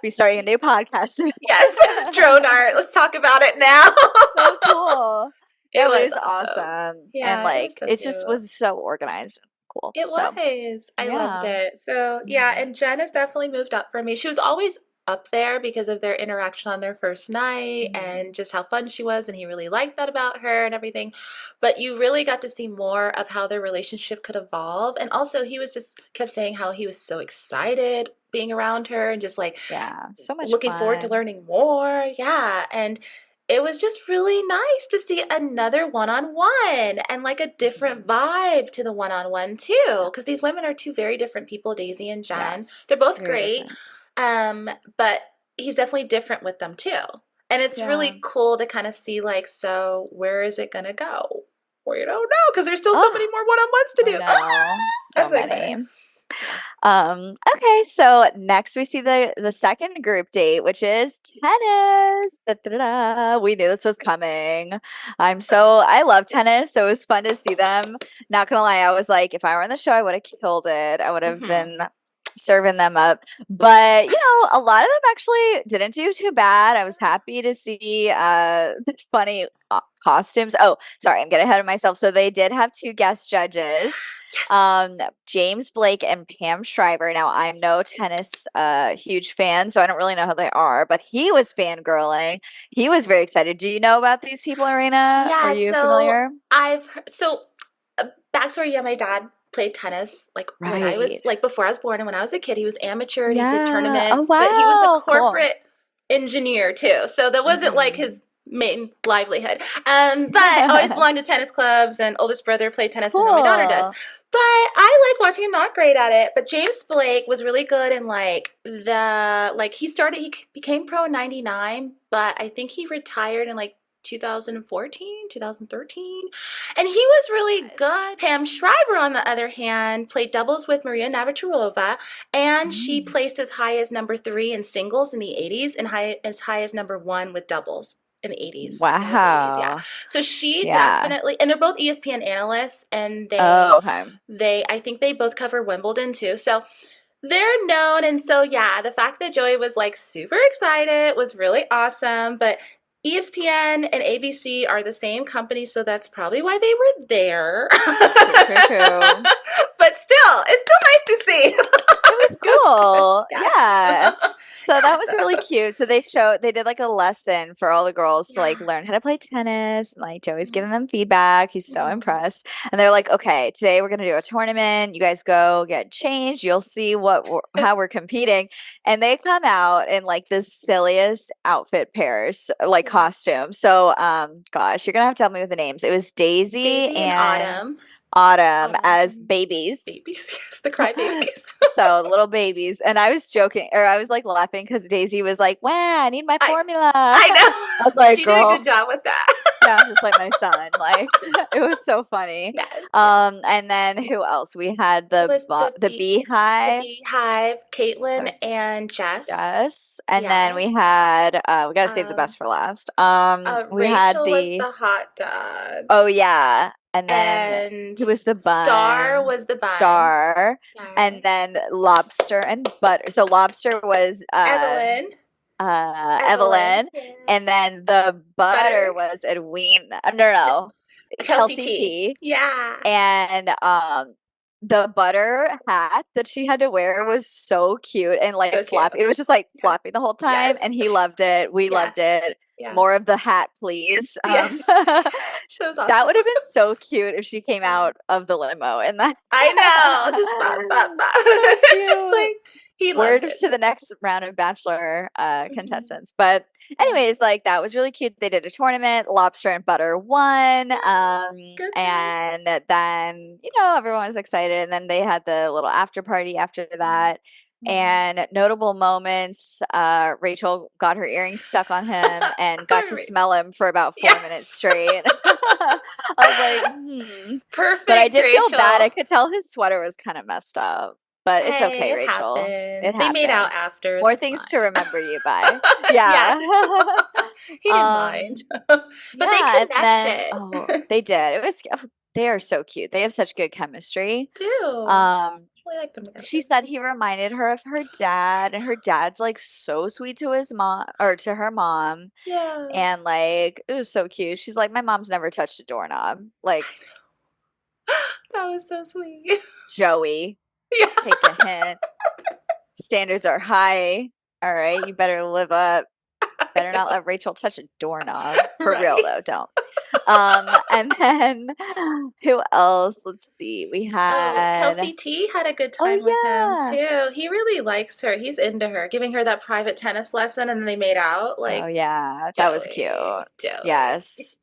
Speaker 2: Be starting a new podcast.
Speaker 1: Yes, drone art. Let's talk about it now.
Speaker 2: So cool.
Speaker 1: It
Speaker 2: No, but it
Speaker 1: was
Speaker 2: was
Speaker 1: awesome.
Speaker 2: awesome. And
Speaker 1: Yeah, it was
Speaker 2: like
Speaker 1: so
Speaker 2: it just
Speaker 1: cute.
Speaker 2: was so organized. Cool.
Speaker 1: It
Speaker 2: So
Speaker 1: was. I loved
Speaker 2: yeah.
Speaker 1: it. So, yeah,
Speaker 2: Mhm.
Speaker 1: and Jen has definitely moved up for me. She was always up there because of their interaction on their first night
Speaker 2: Mhm.
Speaker 1: and just how fun she was, and he really liked that about her and everything. But you really got to see more of how their relationship could evolve. And also, he was just kept saying how he was so excited being around her and just like
Speaker 2: Yeah. So much
Speaker 1: looking forward to
Speaker 2: fun.
Speaker 1: learning more. Yeah. And it was just really nice to see another one on one and like a different
Speaker 2: Mhm.
Speaker 1: vibe to the one on one too.
Speaker 2: Yeah.
Speaker 1: Because these women are two very different people, Daisy and Jen.
Speaker 2: Yes.
Speaker 1: They're both
Speaker 2: Very
Speaker 1: great.
Speaker 2: different.
Speaker 1: But he's definitely different with them too. And it's
Speaker 2: Yeah.
Speaker 1: really cool to kind of see like, so where is it going to go? We don't know because there's still so
Speaker 2: Oh,
Speaker 1: many more one on ones to
Speaker 2: I
Speaker 1: do. Ah,
Speaker 2: know.
Speaker 1: I'm
Speaker 2: So
Speaker 1: so excited.
Speaker 2: many.
Speaker 1: Yeah.
Speaker 2: Okay, so next we see the second group date, which is tennis. Da, da, da, da. We knew this was coming. I love tennis, so it was fun to see them. Not gonna lie, I was like, if I were on the show, I would have killed it. I would have
Speaker 1: Hmm.
Speaker 2: been serving them up. But, a lot of them actually didn't do too bad. I was happy to see the funny costumes. Oh, sorry, I'm getting ahead of myself. So they did have two guest judges.
Speaker 1: Yes.
Speaker 2: James Blake and Pam Shriver. Now, I'm no tennis huge fan, so I don't really know who they are, but he was fangirling. He was very excited. Do you know about these people, Arena? Were
Speaker 1: Yeah,
Speaker 2: you
Speaker 1: so
Speaker 2: familiar?
Speaker 1: backstory, yeah, my dad played tennis like when I was
Speaker 2: Right.
Speaker 1: like before I was born and when I was a kid, he was amateur and he did
Speaker 2: Yeah. Oh,
Speaker 1: tournaments, but he was a
Speaker 2: wow. Cool.
Speaker 1: corporate engineer too. So that wasn't like
Speaker 2: Hmm.
Speaker 1: his main livelihood. But always belonged to tennis clubs and oldest brother played tennis and now my daughter does.
Speaker 2: Cool.
Speaker 1: But I like watching him, not great at it. But James Blake was really good in he became pro in 99, but I think he retired in like 2014, 2013. And he was really good. Pam Shriver, on the other hand, played doubles with Maria Navratilova, and she
Speaker 2: Mm.
Speaker 1: placed as high as number 3 in singles in the 80s and as high as number 1 with doubles in the 80s, in those 80s, yeah.
Speaker 2: Wow.
Speaker 1: So she
Speaker 2: Yeah.
Speaker 1: definitely, and they're both ESPN analysts, and
Speaker 2: Oh, okay.
Speaker 1: I think they both cover Wimbledon too. So they're known. And so, yeah, the fact that Joey was like super excited was really awesome. But ESPN and ABC are the same company, so that's probably why they were there.
Speaker 2: True, true, true.
Speaker 1: But still, it's still nice to see.
Speaker 2: It was
Speaker 1: Go tennis,
Speaker 2: cool.
Speaker 1: yes.
Speaker 2: Yeah. So that
Speaker 1: Yeah,
Speaker 2: was really
Speaker 1: so
Speaker 2: cute. So they did like a lesson for all the girls to like
Speaker 1: yeah.
Speaker 2: learn how to play tennis. And like Joey's
Speaker 1: Mhm,
Speaker 2: giving them feedback. He's so
Speaker 1: mhm.
Speaker 2: impressed. And they're like, okay, today we're gonna do a tournament. You guys go get changed. You'll see how we're competing. And they come out in like the silliest outfit pairs, like
Speaker 1: Yeah.
Speaker 2: costumes. So gosh, you're gonna have to help me with the names. It was Daisy
Speaker 1: Daisy and
Speaker 2: and
Speaker 1: Autumn.
Speaker 2: Autumn as
Speaker 1: Autumn
Speaker 2: babies.
Speaker 1: babies, yes, the crybabies.
Speaker 2: So little babies. And I was joking, or I was like laughing because Daisy was like, wow, I need my
Speaker 1: I
Speaker 2: formula.
Speaker 1: I
Speaker 2: I
Speaker 1: know.
Speaker 2: was like,
Speaker 1: She did a good
Speaker 2: girl,
Speaker 1: job with that.
Speaker 2: sounds just like my son. Like it was so funny.
Speaker 1: Yes, yes.
Speaker 2: And then who else? We had
Speaker 1: It was
Speaker 2: the
Speaker 1: the
Speaker 2: beehive.
Speaker 1: Beehive,
Speaker 2: That
Speaker 1: Caitlin
Speaker 2: was
Speaker 1: and Jess.
Speaker 2: Jess. And then we
Speaker 1: Yes.
Speaker 2: had we gotta save the
Speaker 1: Um,
Speaker 2: best for last. We had
Speaker 1: Rachel was
Speaker 2: the
Speaker 1: the hot dog,
Speaker 2: oh yeah. And then
Speaker 1: and
Speaker 2: who was the
Speaker 1: Star
Speaker 2: bun?
Speaker 1: was the bun.
Speaker 2: Star. And
Speaker 1: Yes.
Speaker 2: then lobster and butter. So lobster was
Speaker 1: Evelyn. Evelyn.
Speaker 2: Evelyn,
Speaker 1: Yeah.
Speaker 2: and then the butter
Speaker 1: Butter.
Speaker 2: was Edwina. No,
Speaker 1: Kelsey
Speaker 2: Kelsey
Speaker 1: T.
Speaker 2: T.
Speaker 1: Yeah.
Speaker 2: And the butter hat that she had to wear was so cute and like
Speaker 1: So cute.
Speaker 2: flop. It was just like
Speaker 1: Yeah.
Speaker 2: flopping the whole time,
Speaker 1: Yes.
Speaker 2: and he loved it. We
Speaker 1: Yeah.
Speaker 2: loved it.
Speaker 1: Yeah.
Speaker 2: More of the hat, please.
Speaker 1: Yes. That was
Speaker 2: That
Speaker 1: awesome.
Speaker 2: would have been so cute if she came
Speaker 1: Yeah.
Speaker 2: out of the limo in that.
Speaker 1: I know. Just bop, bop, bop.
Speaker 2: So
Speaker 1: Just
Speaker 2: cute.
Speaker 1: like he
Speaker 2: Word
Speaker 1: loved it.
Speaker 2: to the next round of Bachelor
Speaker 1: Mhm.
Speaker 2: contestants. But
Speaker 1: Yeah.
Speaker 2: anyways, like that was really cute. They did a tournament. Lobster and Butter won.
Speaker 1: Goodness.
Speaker 2: And then, everyone was excited. And then they had the little after party after
Speaker 1: Mhm.
Speaker 2: that.
Speaker 1: Mhm.
Speaker 2: And notable moments, Rachel got her earrings stuck on him and got
Speaker 1: Poor
Speaker 2: to
Speaker 1: Rachel.
Speaker 2: smell him for about 4 minutes
Speaker 1: Yes.
Speaker 2: straight. I was like, hmm. But I
Speaker 1: Perfect,
Speaker 2: did feel bad. I
Speaker 1: Rachel.
Speaker 2: could tell his sweater was kind of messed up. But it's
Speaker 1: Hey,
Speaker 2: okay,
Speaker 1: it
Speaker 2: Rachel. It
Speaker 1: happens. They made out
Speaker 2: happens.
Speaker 1: after.
Speaker 2: More
Speaker 1: They're
Speaker 2: things to
Speaker 1: fine.
Speaker 2: remember you by. Yeah.
Speaker 1: Yes. He didn't mind.
Speaker 2: Um,
Speaker 1: But they
Speaker 2: yeah, and then
Speaker 1: connected.
Speaker 2: they did. They are so cute. They have such good chemistry.
Speaker 1: Do.
Speaker 2: Um,
Speaker 1: I like them
Speaker 2: she
Speaker 1: together.
Speaker 2: said he reminded her of her dad, and her dad's like so sweet to his mom or to her mom.
Speaker 1: Yeah.
Speaker 2: And like it was so cute. She's like, my mom's never touched a doorknob. Like,
Speaker 1: That was so sweet.
Speaker 2: Joey,
Speaker 1: Yeah.
Speaker 2: take a hint. Standards are high. All right, you better live up.
Speaker 1: I
Speaker 2: Better not
Speaker 1: know.
Speaker 2: let Rachel touch a doorknob. For real
Speaker 1: Right.
Speaker 2: though, don't. And then who else? Let's see. We
Speaker 1: Oh, Kelsey
Speaker 2: had
Speaker 1: T had a good
Speaker 2: oh
Speaker 1: time with him
Speaker 2: yeah.
Speaker 1: too. He really likes her. He's into her, giving her that private tennis lesson, and then they made out.
Speaker 2: Oh
Speaker 1: Like
Speaker 2: yeah. That was
Speaker 1: Joey,
Speaker 2: cute.
Speaker 1: Joey.
Speaker 2: Yes.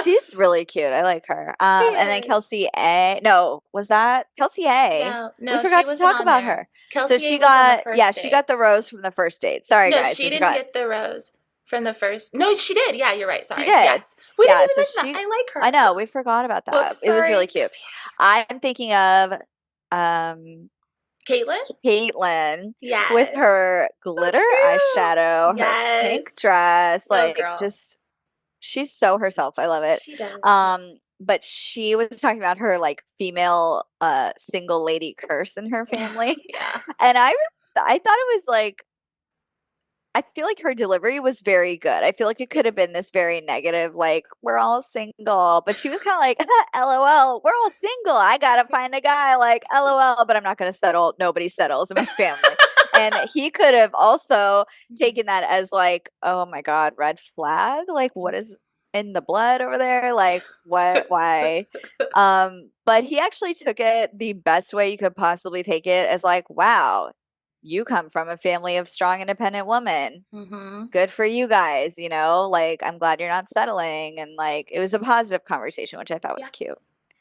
Speaker 2: She's really cute. I like her.
Speaker 1: She
Speaker 2: And then
Speaker 1: is.
Speaker 2: Kelsey A. No, was that Kelsey A?
Speaker 1: No,
Speaker 2: We
Speaker 1: no, she
Speaker 2: forgot to
Speaker 1: wasn't
Speaker 2: talk
Speaker 1: on
Speaker 2: about
Speaker 1: there.
Speaker 2: her. So
Speaker 1: Kelsey A
Speaker 2: she
Speaker 1: was on the
Speaker 2: got, yeah,
Speaker 1: first
Speaker 2: she got
Speaker 1: date.
Speaker 2: the rose from the first date. Sorry,
Speaker 1: No,
Speaker 2: guys,
Speaker 1: she
Speaker 2: we
Speaker 1: didn't
Speaker 2: forgot.
Speaker 1: get the rose from the first. No, she did. Yeah, you're right.
Speaker 2: She
Speaker 1: Sorry.
Speaker 2: did.
Speaker 1: Yes, we didn't
Speaker 2: Yeah,
Speaker 1: even
Speaker 2: so
Speaker 1: mention that. I like
Speaker 2: I
Speaker 1: her.
Speaker 2: know, we forgot about that.
Speaker 1: Whoops,
Speaker 2: It was really
Speaker 1: sorry.
Speaker 2: cute. I'm thinking of um
Speaker 1: Caitlin.
Speaker 2: Caitlin with
Speaker 1: Yes,
Speaker 2: her
Speaker 1: so
Speaker 2: glitter eyeshadow,
Speaker 1: cute.
Speaker 2: her pink
Speaker 1: Yes,
Speaker 2: dress,
Speaker 1: little
Speaker 2: like
Speaker 1: girl.
Speaker 2: just she's so herself. I love it.
Speaker 1: She does. Yeah.
Speaker 2: Um, but she was talking about her like female single lady curse in her family.
Speaker 1: Yeah.
Speaker 2: And I thought it was like I feel like her delivery was very good. I feel like it
Speaker 1: Yeah.
Speaker 2: could have been this very negative, like, we're all single. But she was kind of like, LOL, we're all single. I gotta find a guy, like, LOL, but I'm not gonna settle. Nobody settles in my family. And he could have also taken that as like, oh my God, red flag. Like, what is in the blood over there? Like, what, why? But he actually took it the best way you could possibly take it as like, wow, you come from a family of strong, independent women.
Speaker 1: Mm-hmm.
Speaker 2: Good for you guys, you know? Like, I'm glad you're not settling. And like, it was a positive conversation, which I thought was
Speaker 1: Yeah.
Speaker 2: cute.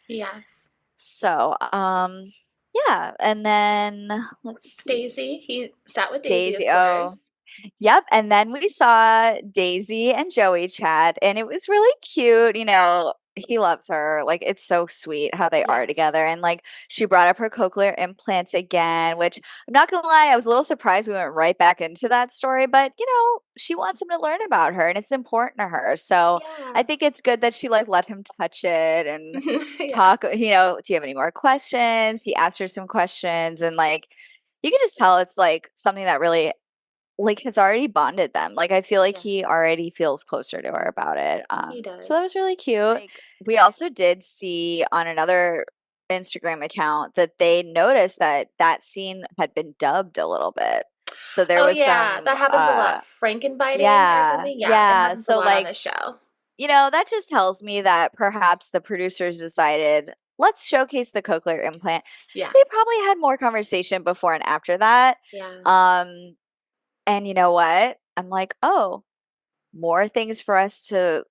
Speaker 1: Yes.
Speaker 2: So, yeah. And then let's see.
Speaker 1: Daisy. He sat with Daisy, of
Speaker 2: Daisy. Oh,
Speaker 1: course.
Speaker 2: yep. And then we saw Daisy and Joey chat, and it was really cute. You know, he loves her. Like, it's so sweet how they are
Speaker 1: Yes.
Speaker 2: together. And like, she brought up her cochlear implants again, which I'm not gonna lie, I was a little surprised we went right back into that story, but you know, she wants him to learn about her and it's important to her. So I
Speaker 1: Yeah.
Speaker 2: think it's good that she like let him touch it and
Speaker 1: Yeah.
Speaker 2: talk, you know, do you have any more questions? He asked her some questions and like, you can just tell it's like something that really like has already bonded them. Like I feel like
Speaker 1: Yeah.
Speaker 2: he already feels closer to her about it.
Speaker 1: He
Speaker 2: So that
Speaker 1: does.
Speaker 2: was really cute. Like we also did see on another Instagram account that they noticed that that scene had been dubbed a little bit. So there
Speaker 1: Oh
Speaker 2: was
Speaker 1: yeah,
Speaker 2: some
Speaker 1: that happens a lot. Frankenbiting or
Speaker 2: yeah,
Speaker 1: something. Yeah, it
Speaker 2: yeah.
Speaker 1: happens a
Speaker 2: So
Speaker 1: lot on
Speaker 2: like,
Speaker 1: this show.
Speaker 2: you know, that just tells me that perhaps the producers decided, let's showcase the cochlear implant.
Speaker 1: Yeah.
Speaker 2: They probably had more conversation before and after that.
Speaker 1: Yeah.
Speaker 2: Um and you know what? I'm like, oh, more things for us to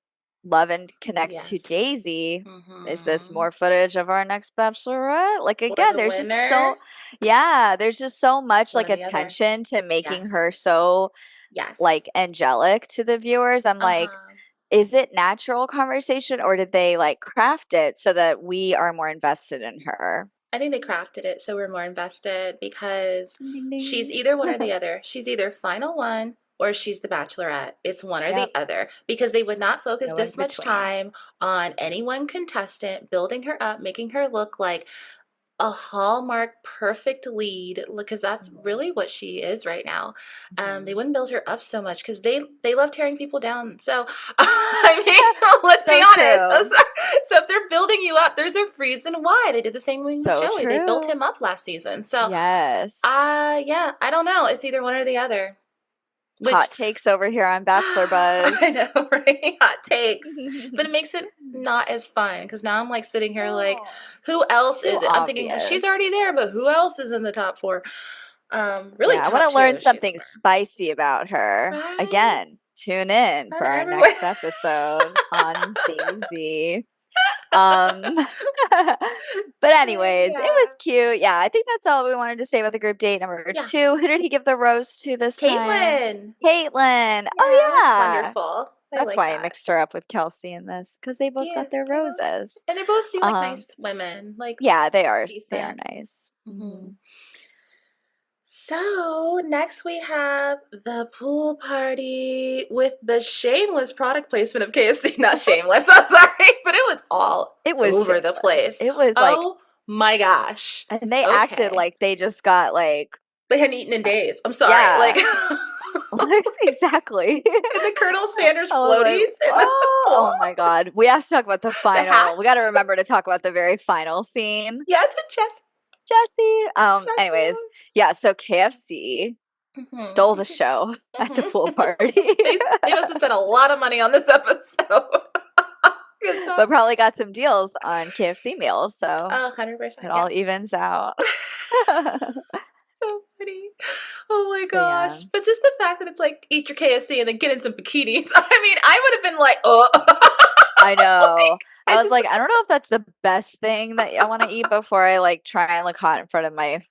Speaker 2: love and connect to
Speaker 1: Yes.
Speaker 2: Daisy. Is this
Speaker 1: Mm-hmm.
Speaker 2: more footage of our next bachelorette? Like
Speaker 1: Or
Speaker 2: again,
Speaker 1: the
Speaker 2: there's just
Speaker 1: winner.
Speaker 2: so yeah, there's just so
Speaker 1: It's
Speaker 2: much
Speaker 1: one
Speaker 2: like
Speaker 1: or the other.
Speaker 2: attention to making her
Speaker 1: Yes.
Speaker 2: so
Speaker 1: Yes.
Speaker 2: like angelic to the viewers. I'm like,
Speaker 1: Uh-huh.
Speaker 2: is it natural conversation or did they like craft it so that we are more invested in her?
Speaker 1: I think they crafted it so we're more invested because
Speaker 2: Ding ding
Speaker 1: she's
Speaker 2: ding.
Speaker 1: either one or the other. She's either final one or she's the bachelorette. It's one or the
Speaker 2: Yep,
Speaker 1: other because they would not focus
Speaker 2: no in
Speaker 1: this much
Speaker 2: between.
Speaker 1: time on any one contestant, building her up, making her look like a hallmark perfect lead because that's
Speaker 2: Mhm,
Speaker 1: really what she is right now. They
Speaker 2: mhm.
Speaker 1: wouldn't build her up so much because they love tearing people down. So I mean, let's be
Speaker 2: So
Speaker 1: honest. I'm
Speaker 2: true.
Speaker 1: sorry. So if they're building you up, there's a reason why they did the same thing with
Speaker 2: So
Speaker 1: Joey. They built
Speaker 2: true.
Speaker 1: him up last season. So
Speaker 2: Yes.
Speaker 1: yeah, I don't know. It's either one or the other. Which
Speaker 2: Hot takes over here on Bachelor
Speaker 1: I
Speaker 2: Buzz.
Speaker 1: know, right? Hot takes. But it makes it not as fun because now I'm like sitting here like,
Speaker 2: Oh,
Speaker 1: who else
Speaker 2: too
Speaker 1: is it? I'm thinking she's already
Speaker 2: obvious.
Speaker 1: there, but who else is in the top four? Really
Speaker 2: Yeah, I want
Speaker 1: top
Speaker 2: to learn
Speaker 1: two. She's
Speaker 2: something
Speaker 1: over.
Speaker 2: spicy about her.
Speaker 1: Right?
Speaker 2: Again, tune in
Speaker 1: Not
Speaker 2: for our
Speaker 1: everywhere.
Speaker 2: next episode on Daisy. Um, but anyways, it was
Speaker 1: Yeah.
Speaker 2: cute. Yeah, I think that's all we wanted to say about the group date number
Speaker 1: Yeah.
Speaker 2: two. Who did he give the rose to this time?
Speaker 1: Caitlin.
Speaker 2: Caitlin.
Speaker 1: Yeah,
Speaker 2: Oh
Speaker 1: that's
Speaker 2: yeah.
Speaker 1: wonderful. I
Speaker 2: That's
Speaker 1: like
Speaker 2: why I
Speaker 1: that.
Speaker 2: mixed her up with Kelsey in this because they both
Speaker 1: Yeah,
Speaker 2: got their
Speaker 1: they both,
Speaker 2: roses.
Speaker 1: and they both seem like
Speaker 2: Um,
Speaker 1: nice women, like
Speaker 2: yeah,
Speaker 1: just
Speaker 2: they are. They are
Speaker 1: decent.
Speaker 2: nice.
Speaker 1: Hmm.
Speaker 2: Hmm.
Speaker 1: So next we have the pool party with the shameless product placement of KFC. Not shameless, I'm sorry, but it was all
Speaker 2: It was
Speaker 1: over the
Speaker 2: shameless.
Speaker 1: place.
Speaker 2: It was like,
Speaker 1: Oh my gosh.
Speaker 2: and they acted
Speaker 1: Okay.
Speaker 2: like they just got like,
Speaker 1: They hadn't eaten in days. I'm sorry. Like,
Speaker 2: yeah,
Speaker 1: and
Speaker 2: exactly.
Speaker 1: the Colonel Sanders
Speaker 2: I was like,
Speaker 1: floaties in the
Speaker 2: oh,
Speaker 1: pool,
Speaker 2: oh my God. We have to talk about the
Speaker 1: the
Speaker 2: final. We got to
Speaker 1: hats.
Speaker 2: remember to talk about the very final scene.
Speaker 1: Yeah, it's with
Speaker 2: Jesse. Anyways,
Speaker 1: Jesse.
Speaker 2: yeah, so KFC stole the
Speaker 1: Mm-hmm.
Speaker 2: show at the pool
Speaker 1: Mm-hmm.
Speaker 2: party.
Speaker 1: They must have spent a lot of money on this episode. Good stuff.
Speaker 2: But probably got some deals on KFC meals, so
Speaker 1: 100%.
Speaker 2: it
Speaker 1: Yeah.
Speaker 2: all evens out. But
Speaker 1: So funny. Oh my
Speaker 2: yeah,
Speaker 1: gosh. But just the fact that it's like eat your KFC and then get in some bikinis. I mean, I would have been like, oh.
Speaker 2: I know.
Speaker 1: Like, I
Speaker 2: I was
Speaker 1: just
Speaker 2: like, I don't know if that's the best thing that I want to eat before I like try and look hot in front of my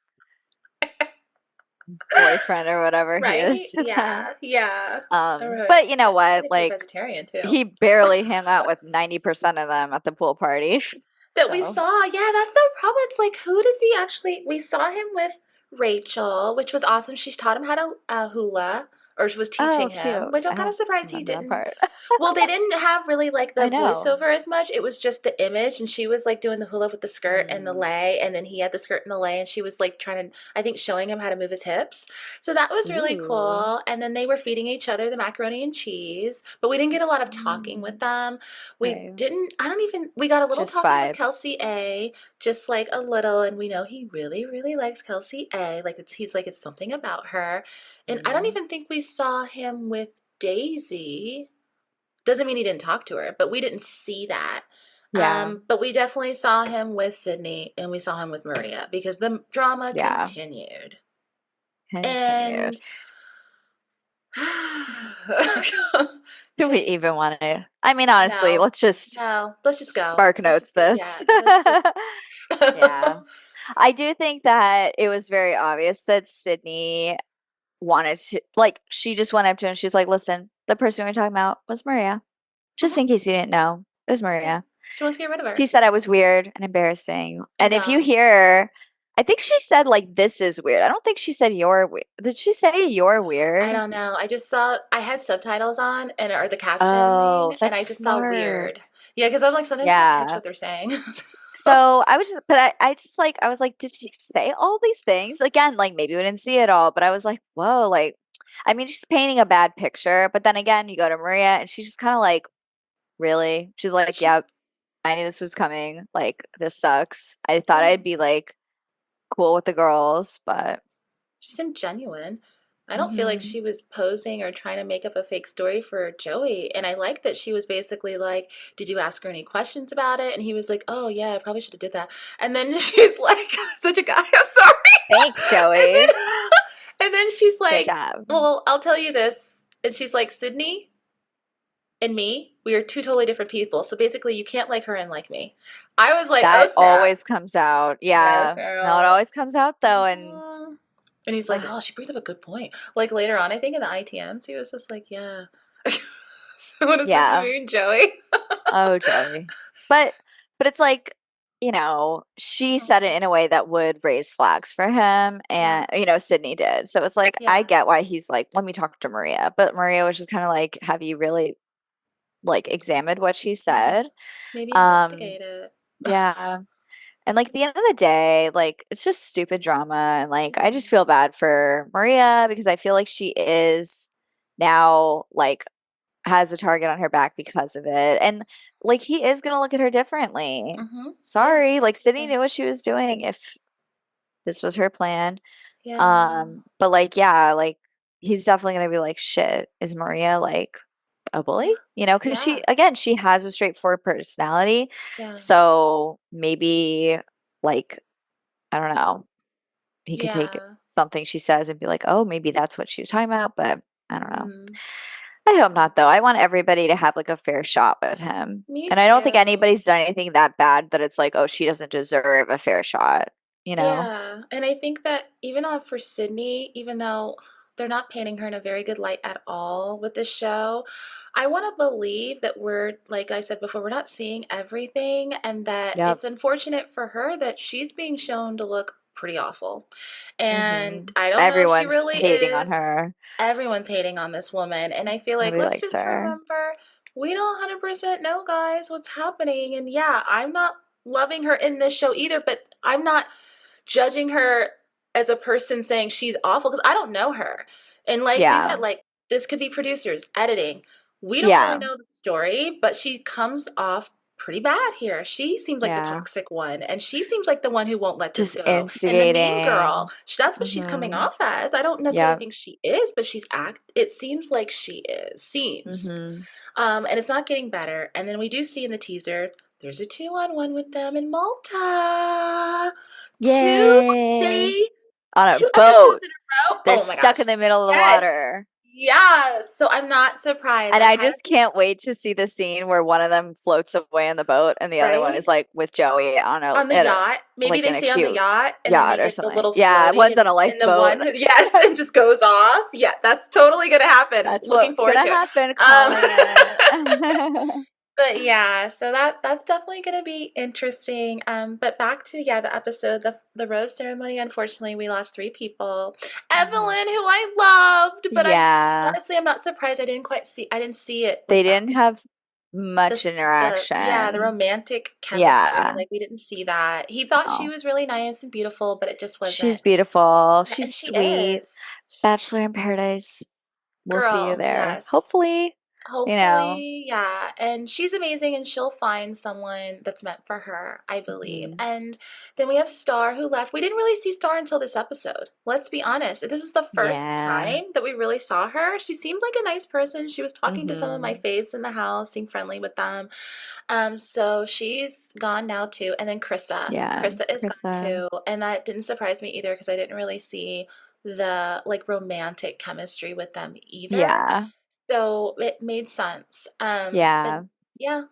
Speaker 2: boyfriend or whatever he
Speaker 1: right?
Speaker 2: is to them.
Speaker 1: Yeah. Yeah. All right.
Speaker 2: But you know
Speaker 1: And
Speaker 2: what?
Speaker 1: if you're
Speaker 2: Like
Speaker 1: vegetarian too.
Speaker 2: he barely hung out with 90% of them at the pool party.
Speaker 1: That we
Speaker 2: So
Speaker 1: saw. Yeah, that's the problem. It's like, who does he actually? We saw him with Rachel, which was awesome. She taught him how to hula, or was teaching
Speaker 2: Oh,
Speaker 1: him,
Speaker 2: cute.
Speaker 1: which I'm
Speaker 2: I
Speaker 1: kind of
Speaker 2: don't
Speaker 1: surprised he
Speaker 2: remember that
Speaker 1: didn't.
Speaker 2: part.
Speaker 1: Well, they didn't have really like the
Speaker 2: I know.
Speaker 1: voiceover as much. It was just the image, and she was like doing the hula with the skirt and the
Speaker 2: Mm.
Speaker 1: lay, and then he had the skirt and the lay, and she was like trying to, I think, showing him how to move his hips. So that was really
Speaker 2: Ooh.
Speaker 1: cool. And then they were feeding each other the macaroni and cheese, but we didn't get a lot of talking with
Speaker 2: Mm.
Speaker 1: them. We
Speaker 2: Okay.
Speaker 1: didn't, I don't even, we got a little
Speaker 2: Just
Speaker 1: talking with
Speaker 2: vibes.
Speaker 1: Kelsey A, just like a little, and we know he really, really likes Kelsey A. Like he's like, it's something about her. And I don't
Speaker 2: Mm.
Speaker 1: even think we saw him with Daisy. Doesn't mean he didn't talk to her, but we didn't see that.
Speaker 2: Yeah.
Speaker 1: But we definitely saw him with Sydney and we saw him with Maria because the drama
Speaker 2: Yeah.
Speaker 1: continued.
Speaker 2: Continued.
Speaker 1: And
Speaker 2: Do we
Speaker 1: just
Speaker 2: even want to? I mean, honestly,
Speaker 1: no,
Speaker 2: let's just
Speaker 1: no. Let's just go.
Speaker 2: Spark
Speaker 1: Let's
Speaker 2: Notes
Speaker 1: just get
Speaker 2: this.
Speaker 1: yeah. Let's just.
Speaker 2: Yeah. I do think that it was very obvious that Sydney wanted to, like, she just went up to him and she's like, listen, the person we were talking about was Maria. Just
Speaker 1: Mhm.
Speaker 2: in case you didn't know, it was
Speaker 1: Yeah,
Speaker 2: Maria.
Speaker 1: she wants to get rid of
Speaker 2: She
Speaker 1: her.
Speaker 2: said I was weird and embarrassing. And if you
Speaker 1: No,
Speaker 2: hear, I think she said, like, this is weird. I don't think she said you're weird. Did she say you're
Speaker 1: I
Speaker 2: weird?
Speaker 1: don't know. I just saw I had subtitles on and or the
Speaker 2: Oh,
Speaker 1: captioning, and
Speaker 2: that's
Speaker 1: I just saw
Speaker 2: smart.
Speaker 1: weird. Yeah, because I'm like sometimes I don't catch
Speaker 2: Yeah.
Speaker 1: what they're saying.
Speaker 2: So I was just, but I just like, I was like, did she say all these things? Again, like maybe we didn't see it all, but I was like, whoa, like, I mean, she's painting a bad picture. But then again, you go to Maria and she's just kind of like, really? She's like,
Speaker 1: She
Speaker 2: yep, I knew this was coming. Like, this sucks. I thought
Speaker 1: yeah.
Speaker 2: I'd be like cool with the girls, but
Speaker 1: She seemed genuine. I don't feel like
Speaker 2: mhm.
Speaker 1: she was posing or trying to make up a fake story for Joey. And I like that she was basically like, "Did you ask her any questions about it?" And he was like, "Oh yeah, I probably should have did that." And then she's like, "Such a guy. I'm sorry."
Speaker 2: Thanks,
Speaker 1: And
Speaker 2: Joey.
Speaker 1: then and then she's
Speaker 2: Good
Speaker 1: like,
Speaker 2: job.
Speaker 1: "Well, I'll tell you this." And she's like, "Sydney and me, we are two totally different people. So basically, you can't like her and like me." I was like, "Oh
Speaker 2: That
Speaker 1: snap."
Speaker 2: always comes out.
Speaker 1: Yes,
Speaker 2: Yeah. No, it
Speaker 1: girl.
Speaker 2: always comes out though. And
Speaker 1: Mhm. And he's like,
Speaker 2: ugh,
Speaker 1: "Oh, she brings up a good point." Like later on, I think in the ITMs, he was just like, "Yeah, someone is supposed to
Speaker 2: yeah.
Speaker 1: be Joey."
Speaker 2: Oh, Joey. But but it's like, she said it
Speaker 1: Mhm.
Speaker 2: in a way that would raise flags for him
Speaker 1: Yeah,
Speaker 2: and Sydney did. So it's like I
Speaker 1: yeah,
Speaker 2: get why he's like, let me talk to Maria. But Maria was just kind of like, have you really like examined what she
Speaker 1: yeah.
Speaker 2: said?
Speaker 1: Maybe
Speaker 2: Um,
Speaker 1: investigate it.
Speaker 2: yeah. And like at the end of the day, like it's just stupid drama and like
Speaker 1: It
Speaker 2: I just feel
Speaker 1: is.
Speaker 2: bad for Maria because I feel like she is now like has a target on her back because of it. And like he is gonna look at her differently.
Speaker 1: Mm-hmm.
Speaker 2: Sorry,
Speaker 1: Yes.
Speaker 2: like Sydney
Speaker 1: Yeah.
Speaker 2: knew what she was doing if this was her plan.
Speaker 1: Yeah.
Speaker 2: But like yeah, like he's definitely gonna be like, shit, is Maria like a bully?
Speaker 1: Yeah.
Speaker 2: Because
Speaker 1: Yeah.
Speaker 2: she has a straightforward personality.
Speaker 1: Yeah.
Speaker 2: So maybe like, I don't know, he could take
Speaker 1: Yeah.
Speaker 2: something she says and be like, oh, maybe that's what she was talking about, but I don't know.
Speaker 1: Mm-hmm.
Speaker 2: I hope not, though. I want everybody to have like a fair shot with him.
Speaker 1: Me
Speaker 2: And I don't think
Speaker 1: too.
Speaker 2: anybody's done anything that bad that it's like, oh, she doesn't deserve a fair shot, you know?
Speaker 1: Yeah, and I think that even on for Sydney, even though they're not painting her in a very good light at all with this show, I want to believe that we're, like I said before, we're not seeing everything, and that
Speaker 2: Yep.
Speaker 1: it's unfortunate for her that she's being shown to look pretty awful. And
Speaker 2: Hmm.
Speaker 1: I don't know if she
Speaker 2: Everyone's
Speaker 1: really
Speaker 2: hating on
Speaker 1: is.
Speaker 2: her.
Speaker 1: Everyone's hating on this woman, and I feel like
Speaker 2: Nobody
Speaker 1: let's
Speaker 2: likes
Speaker 1: just
Speaker 2: her.
Speaker 1: remember we don't 100% know, guys, what's happening. And yeah, I'm not loving her in this show either, but I'm not judging her as a person saying she's awful because I don't know her. And like we
Speaker 2: Yeah.
Speaker 1: said, like this could be producers, editing. We don't really
Speaker 2: Yeah.
Speaker 1: know the story, but she comes off pretty bad here. She seems like the
Speaker 2: Yeah.
Speaker 1: toxic one, and she seems like the one who won't let this
Speaker 2: Just
Speaker 1: go. And the mean girl,
Speaker 2: instigating.
Speaker 1: that's what she's coming
Speaker 2: Hmm.
Speaker 1: off as. I don't necessarily
Speaker 2: Yep.
Speaker 1: think she is, but she's act. It seems like she is. Seems.
Speaker 2: Hmm.
Speaker 1: And it's not getting better. And then we do see in the teaser, there's a 2-on-1 with them in Malta. Two
Speaker 2: Yay.
Speaker 1: day,
Speaker 2: On a
Speaker 1: two
Speaker 2: boat.
Speaker 1: episodes in a row.
Speaker 2: They're
Speaker 1: Oh my
Speaker 2: stuck in
Speaker 1: gosh.
Speaker 2: the middle of the
Speaker 1: Yes.
Speaker 2: water.
Speaker 1: Yes. So I'm not surprised.
Speaker 2: And
Speaker 1: I
Speaker 2: I
Speaker 1: kind of
Speaker 2: just can't wait to see the scene where one of them floats away on the boat and the other one
Speaker 1: right
Speaker 2: is like with Joey on a
Speaker 1: on the
Speaker 2: at a
Speaker 1: yacht. Maybe
Speaker 2: like
Speaker 1: they
Speaker 2: in a
Speaker 1: stay on the
Speaker 2: cute
Speaker 1: yacht and then they
Speaker 2: yacht or
Speaker 1: get the
Speaker 2: something.
Speaker 1: little
Speaker 2: Yeah,
Speaker 1: floaty
Speaker 2: one's on a
Speaker 1: and the
Speaker 2: lifeboat.
Speaker 1: one yes and
Speaker 2: Yes.
Speaker 1: just goes off. Yeah, that's totally gonna happen.
Speaker 2: That's
Speaker 1: Looking
Speaker 2: what's
Speaker 1: forward
Speaker 2: gonna
Speaker 1: to it.
Speaker 2: happen,
Speaker 1: Um
Speaker 2: calling it.
Speaker 1: But yeah, so that's definitely going to be interesting. But back to yeah, the episode, the rose ceremony. Unfortunately, we lost three people.
Speaker 2: Mhm.
Speaker 1: Evelyn, who I loved, but I
Speaker 2: Yeah,
Speaker 1: honestly I'm not surprised. I didn't see it
Speaker 2: they
Speaker 1: with them.
Speaker 2: didn't have much
Speaker 1: The
Speaker 2: interaction.
Speaker 1: romantic chemistry.
Speaker 2: Yeah,
Speaker 1: Like we didn't see that. He thought she
Speaker 2: no.
Speaker 1: was really nice and beautiful, but it just
Speaker 2: She's
Speaker 1: wasn't.
Speaker 2: beautiful.
Speaker 1: Yeah,
Speaker 2: She's
Speaker 1: and she
Speaker 2: sweet.
Speaker 1: is.
Speaker 2: Bachelor in Paradise. We'll see you
Speaker 1: Girl,
Speaker 2: there.
Speaker 1: yes.
Speaker 2: Hopefully, you know.
Speaker 1: Hopefully, yeah. And she's amazing and she'll find someone that's meant for her, I believe.
Speaker 2: Mhm.
Speaker 1: And then we have Star who left. We didn't really see Star until this episode. Let's be honest. This is the first
Speaker 2: Yeah.
Speaker 1: time that we really saw her. She seemed like a nice person. She was talking to some of my
Speaker 2: Mhm.
Speaker 1: faves in the house, seemed friendly with them. So she's gone now too. And then Krissa.
Speaker 2: Yeah.
Speaker 1: Krissa is gone
Speaker 2: Krista.
Speaker 1: too. And that didn't surprise me either because I didn't really see the like romantic chemistry with them either.
Speaker 2: Yeah.
Speaker 1: So it made sense. But
Speaker 2: Yeah.
Speaker 1: yeah.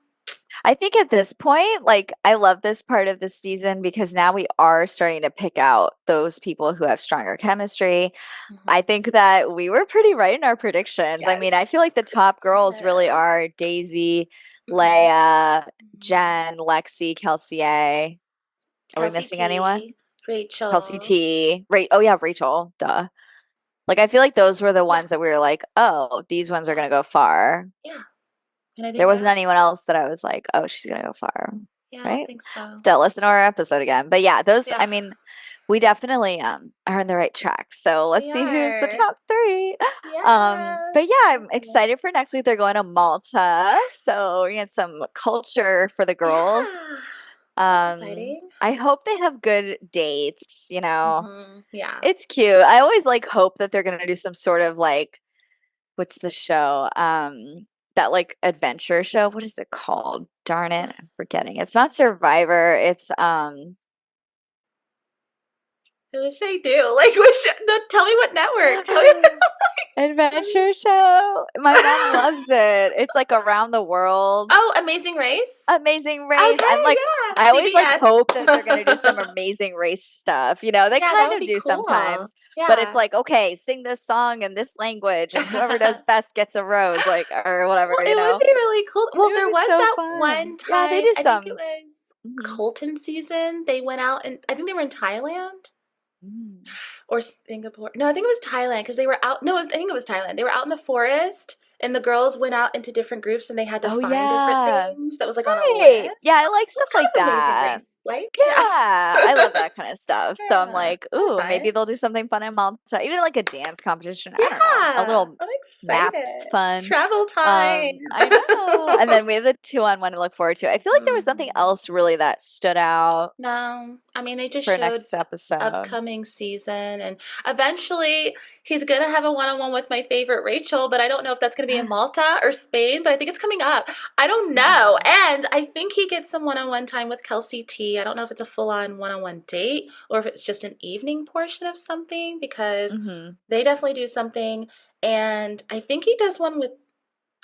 Speaker 2: I think at this point, like, I love this part of the season because now we are starting to pick out those people who have stronger chemistry.
Speaker 1: Mhm.
Speaker 2: I think that we were pretty right in our predictions. I mean, I feel
Speaker 1: Yes.
Speaker 2: like the top girls really
Speaker 1: Yes.
Speaker 2: are Daisy,
Speaker 1: Mhm.
Speaker 2: Leia,
Speaker 1: Mhm.
Speaker 2: Jen, Lexi, Kelsey A. Are we
Speaker 1: Kelsey
Speaker 2: missing anyone?
Speaker 1: T,
Speaker 2: Kelsey
Speaker 1: Rachel.
Speaker 2: T. Oh yeah, Rachel. Duh. Like I feel like those were the
Speaker 1: Yeah.
Speaker 2: ones that we were like, oh, these ones are
Speaker 1: Yeah.
Speaker 2: gonna go far.
Speaker 1: Yeah. And I
Speaker 2: There
Speaker 1: think
Speaker 2: wasn't
Speaker 1: that,
Speaker 2: anyone else that I was like, oh, she's gonna go far.
Speaker 1: yeah, I don't
Speaker 2: Right?
Speaker 1: think so.
Speaker 2: To listen to our episode again. But yeah, those
Speaker 1: Yeah.
Speaker 2: I mean, we definitely are on the right track. So let's
Speaker 1: We
Speaker 2: see who's the
Speaker 1: are.
Speaker 2: top three.
Speaker 1: Yes.
Speaker 2: But yeah,
Speaker 1: I
Speaker 2: I'm
Speaker 1: love it.
Speaker 2: excited for next week. They're going to Malta.
Speaker 1: Yes.
Speaker 2: So we get some culture for the girls.
Speaker 1: Yeah. That's exciting.
Speaker 2: I hope they have good dates, you know.
Speaker 1: Yeah.
Speaker 2: It's cute. I always like hope that they're gonna do some sort of like what's the show? That like adventure show. What is it called? Darn it,
Speaker 1: What?
Speaker 2: I'm forgetting. It's not Survivor. It's
Speaker 1: What should I do? Like, what should, no, tell me what network. Tell me. Let me.
Speaker 2: adventure show. My mom loves it. It's like around the world.
Speaker 1: Oh, Amazing Race?
Speaker 2: Amazing Race. And
Speaker 1: Okay,
Speaker 2: like
Speaker 1: yeah.
Speaker 2: I always like
Speaker 1: CBS.
Speaker 2: hope that they're gonna do some amazing race stuff. You know, they
Speaker 1: Yeah, that
Speaker 2: kind
Speaker 1: would
Speaker 2: of
Speaker 1: be
Speaker 2: do
Speaker 1: cool.
Speaker 2: sometimes, but it's
Speaker 1: Yeah.
Speaker 2: like, okay, sing this song in this language and whoever does
Speaker 1: Well,
Speaker 2: best gets a rose, like or whatever, you
Speaker 1: it would
Speaker 2: know.
Speaker 1: be really cool.
Speaker 2: It
Speaker 1: Well,
Speaker 2: would
Speaker 1: there
Speaker 2: be
Speaker 1: was
Speaker 2: so
Speaker 1: that
Speaker 2: fun.
Speaker 1: one
Speaker 2: Yeah, they
Speaker 1: time,
Speaker 2: do
Speaker 1: I think it
Speaker 2: some.
Speaker 1: was
Speaker 2: Mhm.
Speaker 1: Colton season. They went out and I think they were in Thailand
Speaker 2: Mm.
Speaker 1: or Singapore. No, I think it was Thailand because they were out. No, I think it was Thailand. They were out in the forest and the girls went out into different groups and they had to
Speaker 2: Oh
Speaker 1: find different
Speaker 2: yeah.
Speaker 1: things that was like on a
Speaker 2: Right.
Speaker 1: list.
Speaker 2: Yeah, I like
Speaker 1: That's
Speaker 2: stuff
Speaker 1: kind
Speaker 2: like
Speaker 1: of Amazing
Speaker 2: that.
Speaker 1: Race, like, yeah.
Speaker 2: Yeah, I love that kind of stuff. So I'm
Speaker 1: Yeah,
Speaker 2: like,
Speaker 1: that's
Speaker 2: ooh,
Speaker 1: fun.
Speaker 2: maybe they'll do something fun in Malta, even like a dance competition. I don't know, a
Speaker 1: Yeah,
Speaker 2: little
Speaker 1: I'm
Speaker 2: map
Speaker 1: excited.
Speaker 2: fun.
Speaker 1: Travel time.
Speaker 2: I know. And then we have the 2-on-1 to look forward to. I feel like there was something
Speaker 1: Mhm.
Speaker 2: else really that stood out
Speaker 1: No, I mean, they just
Speaker 2: for
Speaker 1: showed
Speaker 2: next episode.
Speaker 1: upcoming season, and eventually he's gonna have a one-on-one with my favorite Rachel, but I don't know if that's gonna be in Malta or Spain, but I think it's coming up. I don't know.
Speaker 2: Hmm.
Speaker 1: And I think he gets some one-on-one time with Kelsey T. I don't know if it's a full-on one-on-one date or if it's just an evening portion of something because
Speaker 2: Hmm.
Speaker 1: they definitely do something. And I think he does one with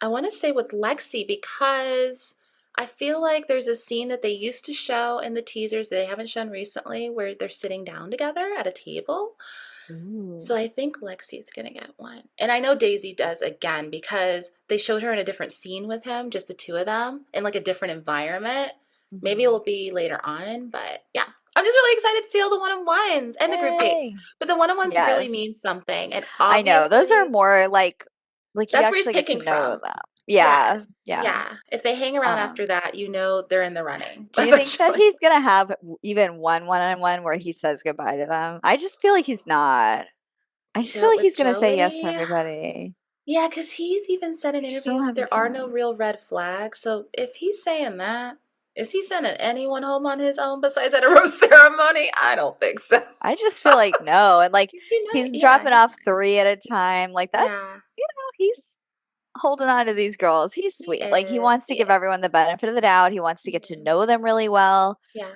Speaker 1: I want to say with Lexi because I feel like there's a scene that they used to show in the teasers that they haven't shown recently where they're sitting down together at a table.
Speaker 2: Ooh.
Speaker 1: So I think Lexi's gonna get one. And I know Daisy does again because they showed her in a different scene with him, just the two of them, in like a different environment. Maybe it will
Speaker 2: Hmm.
Speaker 1: be later on, but yeah. I'm just really excited to see all the one-on-ones and the group dates.
Speaker 2: Yay.
Speaker 1: But the one-on-ones really mean
Speaker 2: Yes.
Speaker 1: something. And
Speaker 2: I know. Those are
Speaker 1: obviously
Speaker 2: more like you
Speaker 1: that's where he's
Speaker 2: actually get to
Speaker 1: picking
Speaker 2: know
Speaker 1: from.
Speaker 2: them. Yeah.
Speaker 1: Yes.
Speaker 2: Yeah.
Speaker 1: Yeah. If they hang around after
Speaker 2: Um,
Speaker 1: that, you know they're in the running,
Speaker 2: do you think that
Speaker 1: essentially.
Speaker 2: he's gonna have even one-on-one where he says goodbye to them? I just feel like he's not. I just feel like
Speaker 1: With
Speaker 2: he's gonna say yes to
Speaker 1: Joey,
Speaker 2: everybody.
Speaker 1: yeah, because he's even said in
Speaker 2: I just don't
Speaker 1: interviews
Speaker 2: have a
Speaker 1: there are no
Speaker 2: feeling.
Speaker 1: real red flags. So if he's saying that, is he sending anyone home on his own besides at a rose ceremony? I don't think so.
Speaker 2: I just feel like no. And like
Speaker 1: He's not,
Speaker 2: he's
Speaker 1: yeah,
Speaker 2: dropping
Speaker 1: he's
Speaker 2: off
Speaker 1: not.
Speaker 2: three at a time. Like that's,
Speaker 1: Yeah,
Speaker 2: he's holding on to these girls. He's
Speaker 1: he
Speaker 2: sweet. Like he
Speaker 1: is.
Speaker 2: wants to
Speaker 1: He
Speaker 2: give
Speaker 1: is.
Speaker 2: everyone the benefit of the doubt. He wants to get to
Speaker 1: Mhm.
Speaker 2: know them really well
Speaker 1: Yeah,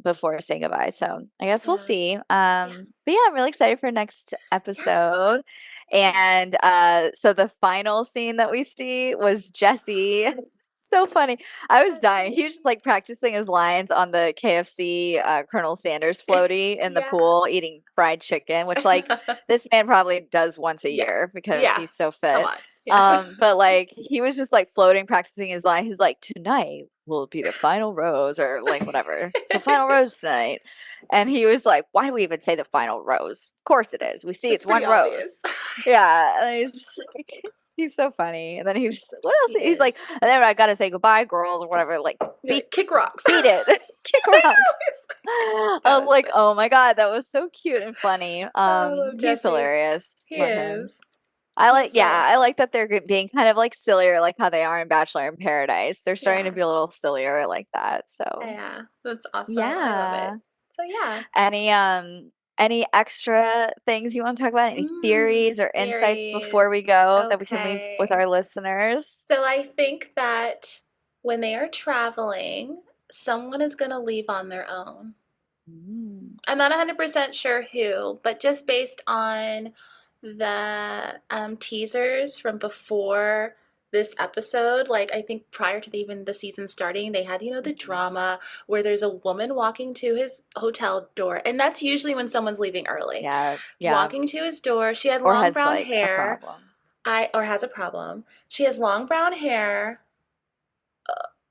Speaker 2: before saying goodbye. So I guess we'll
Speaker 1: yeah,
Speaker 2: see.
Speaker 1: yeah.
Speaker 2: But yeah, I'm really excited for next
Speaker 1: Yeah,
Speaker 2: episode.
Speaker 1: yeah.
Speaker 2: And so the final scene that we see was Jesse. So funny. I was dying. He was just like practicing his lines on the KFC Colonel Sanders floaty in the
Speaker 1: Yeah.
Speaker 2: pool eating fried chicken, which like this man probably does once a
Speaker 1: Yeah.
Speaker 2: year because
Speaker 1: Yeah.
Speaker 2: he's so
Speaker 1: Come
Speaker 2: fit.
Speaker 1: on. Yes.
Speaker 2: But like he was just like floating, practicing his line. He's like, tonight will be the final rose, or like whatever. It's the final rose tonight. And he was like, why do we even say the final rose? Of course it is. We see
Speaker 1: It's
Speaker 2: it's one
Speaker 1: pretty
Speaker 2: rose.
Speaker 1: obvious.
Speaker 2: Yeah. And he's just like, he's so funny. And then he was, what else?
Speaker 1: He
Speaker 2: He's like,
Speaker 1: is.
Speaker 2: and then I gotta say goodbye, girls, or whatever. Like,
Speaker 1: You're
Speaker 2: beat
Speaker 1: like, kick rocks.
Speaker 2: beat it. Kick
Speaker 1: I know.
Speaker 2: rocks. I
Speaker 1: That
Speaker 2: was
Speaker 1: was
Speaker 2: like,
Speaker 1: funny.
Speaker 2: oh my God, that was so cute and funny.
Speaker 1: Oh, I love
Speaker 2: He's
Speaker 1: Jesse.
Speaker 2: hilarious.
Speaker 1: He
Speaker 2: Love him.
Speaker 1: is. He's so
Speaker 2: I like
Speaker 1: funny.
Speaker 2: that they're being kind of like sillier, like how they are in Bachelor in Paradise. They're starting to
Speaker 1: Yeah.
Speaker 2: be a little sillier like that. So
Speaker 1: Yeah. That's awesome. I love it.
Speaker 2: yeah.
Speaker 1: So yeah.
Speaker 2: Any extra things you want to talk about? Any theories or insights
Speaker 1: Theories.
Speaker 2: before we go that we can leave with
Speaker 1: Okay.
Speaker 2: our listeners?
Speaker 1: So I think that when they are traveling, someone is going to leave on their own.
Speaker 2: Mm.
Speaker 1: I'm not 100% sure who, but just based on the teasers from before this episode, like I think prior to even the season starting, they had, the
Speaker 2: Mhm.
Speaker 1: drama where there's a woman walking to his hotel door. And that's usually when someone's leaving early.
Speaker 2: Yeah, yeah.
Speaker 1: Walking to his door. She had
Speaker 2: Or
Speaker 1: long
Speaker 2: has
Speaker 1: brown
Speaker 2: like a
Speaker 1: hair.
Speaker 2: problem.
Speaker 1: Or has a problem. She has long brown hair.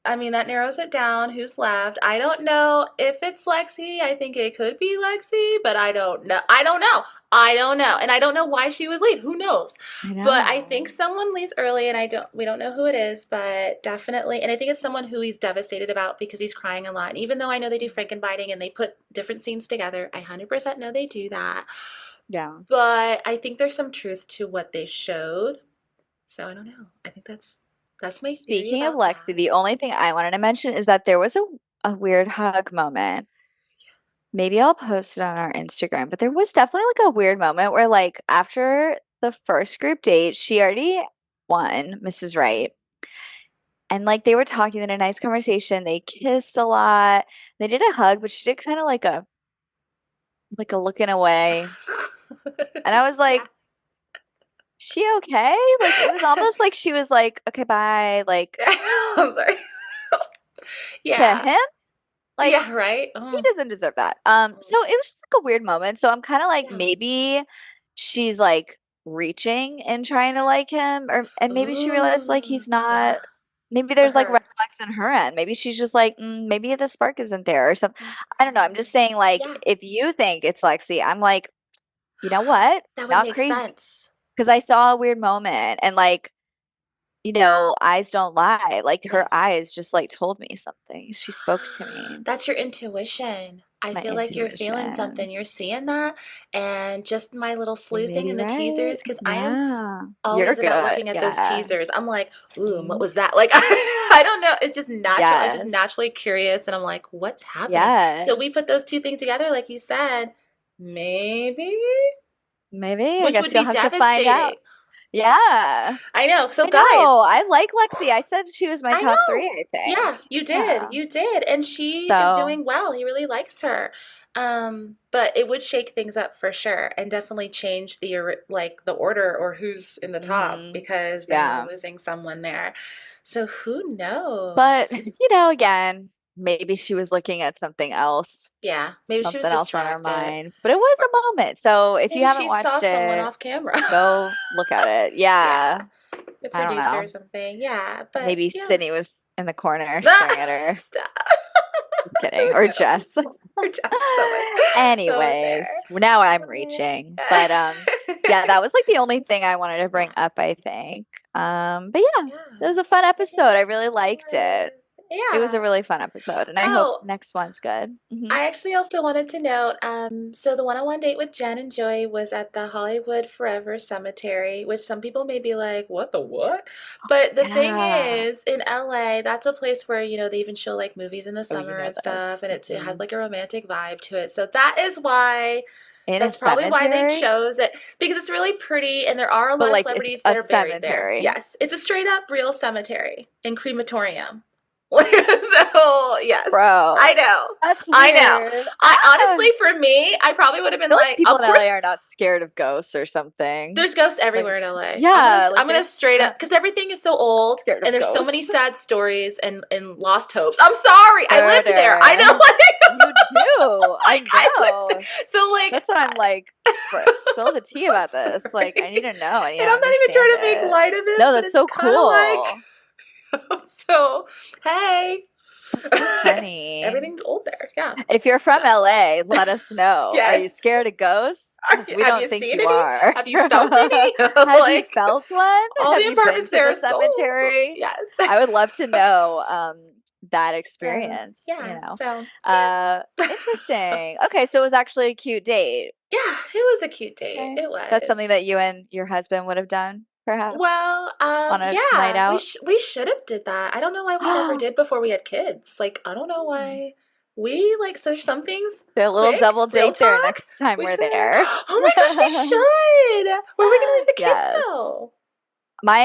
Speaker 1: I mean, that narrows it down. Who's left? I don't know if it's Lexi. I think it could be Lexi, but I don't know. I don't know. I don't know. And I don't know why she would leave. Who knows?
Speaker 2: I
Speaker 1: But I think
Speaker 2: know.
Speaker 1: someone leaves early and we don't know who it is, but definitely, and I think it's someone who he's devastated about because he's crying a lot. And even though I know they do Frankenbiting and they put different scenes together, I 100% know they do that.
Speaker 2: Yeah.
Speaker 1: But I think there's some truth to what they showed. So I don't know. I think that's my theory
Speaker 2: Speaking of
Speaker 1: about
Speaker 2: Lexi,
Speaker 1: that.
Speaker 2: the only thing I wanted to mention is that there was a weird hug moment. Maybe I'll post it on our Instagram, but there was definitely like a weird moment where like after the first group date, she already won, Mrs. Wright. And like they were talking in a nice conversation. They kissed a lot. They did a hug, but she did kind of like a looking away. And I was
Speaker 1: Yeah.
Speaker 2: like, she okay? Like it was almost like she was like, okay, bye, like
Speaker 1: I'm sorry.
Speaker 2: to
Speaker 1: Yeah.
Speaker 2: him. Like
Speaker 1: Yeah, right?
Speaker 2: he
Speaker 1: Oh.
Speaker 2: doesn't deserve that. So it was just like a weird moment. So I'm kind of like
Speaker 1: Yeah.
Speaker 2: maybe she's like reaching and trying to like him, or and maybe she realized like
Speaker 1: Ooh.
Speaker 2: he's
Speaker 1: Yeah.
Speaker 2: not. Maybe
Speaker 1: For
Speaker 2: there's like red
Speaker 1: her.
Speaker 2: flags on her end. Maybe she's just like, maybe the spark isn't there or something. I don't know. I'm
Speaker 1: Mhm.
Speaker 2: just saying, like,
Speaker 1: Yeah.
Speaker 2: if you think it's Lexi, I'm like, you know what?
Speaker 1: That would
Speaker 2: Not
Speaker 1: make
Speaker 2: crazy.
Speaker 1: sense.
Speaker 2: Because I saw a weird moment and like, eyes don't lie. Like her
Speaker 1: Yes.
Speaker 2: eyes just like told me something. She spoke to me.
Speaker 1: That's your intuition. I
Speaker 2: My
Speaker 1: feel like you're feeling
Speaker 2: intuition.
Speaker 1: something. You're seeing that. And just my little
Speaker 2: You may
Speaker 1: sleuthing in
Speaker 2: be
Speaker 1: the
Speaker 2: right.
Speaker 1: teasers, because I am
Speaker 2: Yeah. You're
Speaker 1: always about
Speaker 2: good.
Speaker 1: looking at those
Speaker 2: Yeah.
Speaker 1: teasers. I'm like, ooh, and what
Speaker 2: Mhm.
Speaker 1: was that? Like, I don't know. It's just natural. I'm just
Speaker 2: Yes.
Speaker 1: naturally curious. And I'm like, what's happening? So we
Speaker 2: Yes.
Speaker 1: put those two things together, like you said, maybe,
Speaker 2: Maybe. I
Speaker 1: which would
Speaker 2: guess you'll
Speaker 1: be
Speaker 2: have to find out.
Speaker 1: devastating.
Speaker 2: Yeah.
Speaker 1: I know. So,
Speaker 2: I know.
Speaker 1: guys,
Speaker 2: I like Lexi. I said she was my
Speaker 1: I
Speaker 2: top three,
Speaker 1: know.
Speaker 2: I think.
Speaker 1: Yeah, you
Speaker 2: Yeah.
Speaker 1: did. You did. And she is
Speaker 2: So,
Speaker 1: doing well. He really likes her. But it would shake things up for sure and definitely change like the order or who's in the top
Speaker 2: hmm
Speaker 1: because then we're
Speaker 2: yeah.
Speaker 1: losing someone there. So who
Speaker 2: But,
Speaker 1: knows?
Speaker 2: again, maybe she was looking at something else,
Speaker 1: Yeah, maybe she was
Speaker 2: something else on her
Speaker 1: distracted.
Speaker 2: mind. But it was
Speaker 1: Or
Speaker 2: a moment. So if you
Speaker 1: maybe
Speaker 2: haven't
Speaker 1: she saw
Speaker 2: watched
Speaker 1: someone
Speaker 2: it,
Speaker 1: off camera.
Speaker 2: go look at it.
Speaker 1: Yeah,
Speaker 2: Yeah.
Speaker 1: the
Speaker 2: I don't
Speaker 1: producer or
Speaker 2: know.
Speaker 1: something. Yeah, but
Speaker 2: Maybe
Speaker 1: yeah.
Speaker 2: Sydney was in the corner staring at her.
Speaker 1: Stop.
Speaker 2: Just kidding. Or
Speaker 1: No,
Speaker 2: Jess.
Speaker 1: we're just someone
Speaker 2: Anyways,
Speaker 1: there.
Speaker 2: now I'm
Speaker 1: Oh,
Speaker 2: reaching.
Speaker 1: yeah.
Speaker 2: But yeah, that was like the only thing I wanted to bring
Speaker 1: Yeah.
Speaker 2: up, I think. But yeah,
Speaker 1: Yeah.
Speaker 2: it was a fun
Speaker 1: I
Speaker 2: episode.
Speaker 1: think
Speaker 2: I really
Speaker 1: it
Speaker 2: liked it.
Speaker 1: was.
Speaker 2: It was a
Speaker 1: Yeah.
Speaker 2: really fun episode, and I hope
Speaker 1: Oh,
Speaker 2: next one's good.
Speaker 1: I actually also wanted to note, so the one-on-one date with Jen and Joy was at the Hollywood Forever Cemetery, which some people may be like, what the what? But the thing
Speaker 2: Yeah.
Speaker 1: is, in LA, that's a place where, they even show like movies in the
Speaker 2: Oh, you
Speaker 1: summer
Speaker 2: know
Speaker 1: and
Speaker 2: this.
Speaker 1: stuff, and it has like a romantic vibe to it. So that is why,
Speaker 2: In a
Speaker 1: that's probably why they
Speaker 2: cemetery,
Speaker 1: chose it, because it's really pretty and there are a
Speaker 2: but
Speaker 1: lot of
Speaker 2: like it's
Speaker 1: celebrities
Speaker 2: a
Speaker 1: that are buried there.
Speaker 2: cemetery.
Speaker 1: Yes, it's a straight up real cemetery and crematorium. So, yes,
Speaker 2: Bro,
Speaker 1: I know.
Speaker 2: that's
Speaker 1: I know.
Speaker 2: weird.
Speaker 1: I honestly, for me, I probably would have been
Speaker 2: feel like
Speaker 1: like,
Speaker 2: people
Speaker 1: of
Speaker 2: in
Speaker 1: course,
Speaker 2: LA are not scared of ghosts or something.
Speaker 1: there's ghosts
Speaker 2: Like,
Speaker 1: everywhere in LA.
Speaker 2: yeah,
Speaker 1: I'm
Speaker 2: like they're
Speaker 1: gonna
Speaker 2: just
Speaker 1: straight up
Speaker 2: not
Speaker 1: because everything is so old
Speaker 2: scared
Speaker 1: and
Speaker 2: of
Speaker 1: there's so many
Speaker 2: ghosts.
Speaker 1: sad stories and lost hopes. I'm sorry, I lived there. I know,
Speaker 2: Murder. You do. I
Speaker 1: like I lived.
Speaker 2: know.
Speaker 1: So like,
Speaker 2: That's why I'm like, spill the tea
Speaker 1: I'm
Speaker 2: about this. Like, I
Speaker 1: sorry,
Speaker 2: need to know. I need
Speaker 1: and
Speaker 2: to
Speaker 1: I'm not even
Speaker 2: understand
Speaker 1: trying to make
Speaker 2: it.
Speaker 1: light of it,
Speaker 2: No,
Speaker 1: but
Speaker 2: that's
Speaker 1: it's
Speaker 2: so
Speaker 1: kind of
Speaker 2: cool.
Speaker 1: like, so hey,
Speaker 2: That's so funny.
Speaker 1: everything's old there. Yeah.
Speaker 2: If you're from
Speaker 1: So
Speaker 2: LA, let us know. Are you
Speaker 1: yes.
Speaker 2: scared of ghosts? Because we
Speaker 1: Have
Speaker 2: don't
Speaker 1: you
Speaker 2: think
Speaker 1: seen
Speaker 2: you
Speaker 1: any?
Speaker 2: are.
Speaker 1: Have you felt any?
Speaker 2: Have you
Speaker 1: Like
Speaker 2: felt one?
Speaker 1: all
Speaker 2: Have
Speaker 1: the
Speaker 2: you been
Speaker 1: apartments
Speaker 2: to
Speaker 1: there
Speaker 2: the
Speaker 1: are sold.
Speaker 2: cemetery?
Speaker 1: Yes.
Speaker 2: I would love to know that
Speaker 1: So
Speaker 2: experience,
Speaker 1: yeah. So yeah.
Speaker 2: Interesting. Okay, so it was actually a cute date.
Speaker 1: Yeah, it was a cute date.
Speaker 2: Okay.
Speaker 1: It
Speaker 2: That's something
Speaker 1: was.
Speaker 2: that you and your husband would have done, perhaps,
Speaker 1: Well,
Speaker 2: on a night
Speaker 1: yeah,
Speaker 2: out.
Speaker 1: we should have did that. I don't know why we never did before we had kids. Like, I don't know
Speaker 2: Hmm.
Speaker 1: why we like so there's some things
Speaker 2: Do a little
Speaker 1: quick,
Speaker 2: double
Speaker 1: real
Speaker 2: date there
Speaker 1: talk.
Speaker 2: next time
Speaker 1: We
Speaker 2: we're
Speaker 1: should.
Speaker 2: there.
Speaker 1: Oh my gosh, we should. Where are we gonna leave the kids
Speaker 2: Yes.
Speaker 1: though?
Speaker 2: I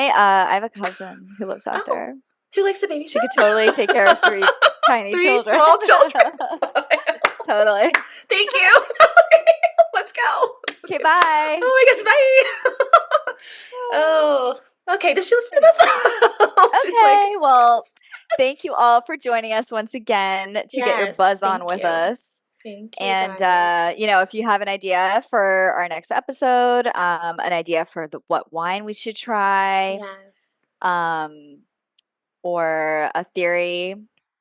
Speaker 2: have a cousin who lives out
Speaker 1: Oh,
Speaker 2: there.
Speaker 1: who likes to babysit?
Speaker 2: She could totally take care of three tiny
Speaker 1: Three
Speaker 2: children.
Speaker 1: small children.
Speaker 2: Totally.
Speaker 1: Thank you. Let's go. Let's
Speaker 2: Okay,
Speaker 1: go.
Speaker 2: bye.
Speaker 1: Oh my gosh, bye. Oh, okay. Does she listen to this? She's like,
Speaker 2: Okay, well, thank you all for joining us once again to get your
Speaker 1: yes,
Speaker 2: buzz on
Speaker 1: thank
Speaker 2: with
Speaker 1: you.
Speaker 2: us.
Speaker 1: Thank you
Speaker 2: And
Speaker 1: guys.
Speaker 2: if you have an idea for our next episode, an idea for what wine we should try,
Speaker 1: Yes.
Speaker 2: um, or a theory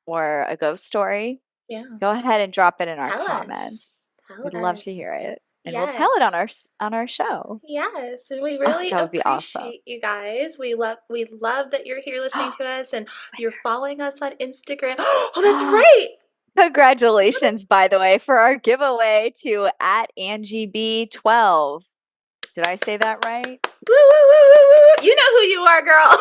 Speaker 2: or a ghost story,
Speaker 1: Yeah.
Speaker 2: go ahead and drop it in our
Speaker 1: Tell us.
Speaker 2: comments.
Speaker 1: Tell
Speaker 2: We'd love to
Speaker 1: us.
Speaker 2: hear it. And we'll tell it on
Speaker 1: Yes.
Speaker 2: our show.
Speaker 1: Yes, and we
Speaker 2: Oh,
Speaker 1: really
Speaker 2: that would be awesome.
Speaker 1: appreciate you guys. We love that you're here listening to us and you're following us on Instagram. Oh, that's right.
Speaker 2: Congratulations, by the way, for our giveaway to at AngieB12. Did I say that right?
Speaker 1: Woo, woo, woo, woo, woo. You know who you are, girl.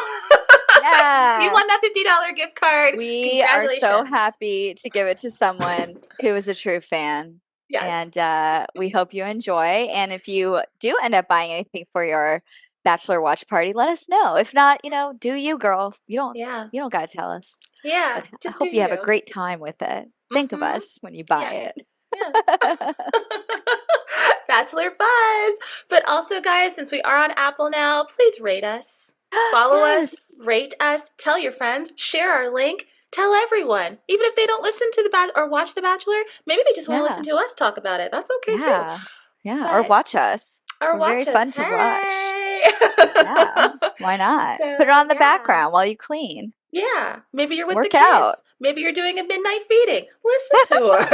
Speaker 1: You
Speaker 2: Yeah.
Speaker 1: won that $50 gift card.
Speaker 2: We are so
Speaker 1: Congratulations.
Speaker 2: happy to give it to someone who is a true fan.
Speaker 1: Yes.
Speaker 2: And we hope you enjoy. And if you do end up buying anything for your bachelor watch party, let us know. If not, do you, girl.
Speaker 1: Yeah.
Speaker 2: You don't gotta tell us.
Speaker 1: Yeah.
Speaker 2: But I
Speaker 1: Just do
Speaker 2: hope you have a
Speaker 1: you.
Speaker 2: great time with it. Think of
Speaker 1: Mm-hmm.
Speaker 2: us when you buy
Speaker 1: Yes.
Speaker 2: it.
Speaker 1: Yes. Bachelor Buzz. But also, guys, since we are on Apple now, please rate us, follow us,
Speaker 2: Yes.
Speaker 1: rate us, tell your friends, share our link, tell everyone. Even if they don't listen to or watch The Bachelor, maybe they just want to listen
Speaker 2: Yeah.
Speaker 1: to us talk about it. That's okay too.
Speaker 2: Yeah. Yeah. Or
Speaker 1: But
Speaker 2: watch us.
Speaker 1: or
Speaker 2: We're very
Speaker 1: watch us.
Speaker 2: fun to watch.
Speaker 1: Hey.
Speaker 2: Yeah. Why not? Put it
Speaker 1: So
Speaker 2: on the
Speaker 1: yeah.
Speaker 2: background while you clean.
Speaker 1: Yeah, maybe you're with the
Speaker 2: Work out.
Speaker 1: kids. Maybe you're doing a midnight feeding. Listen to us.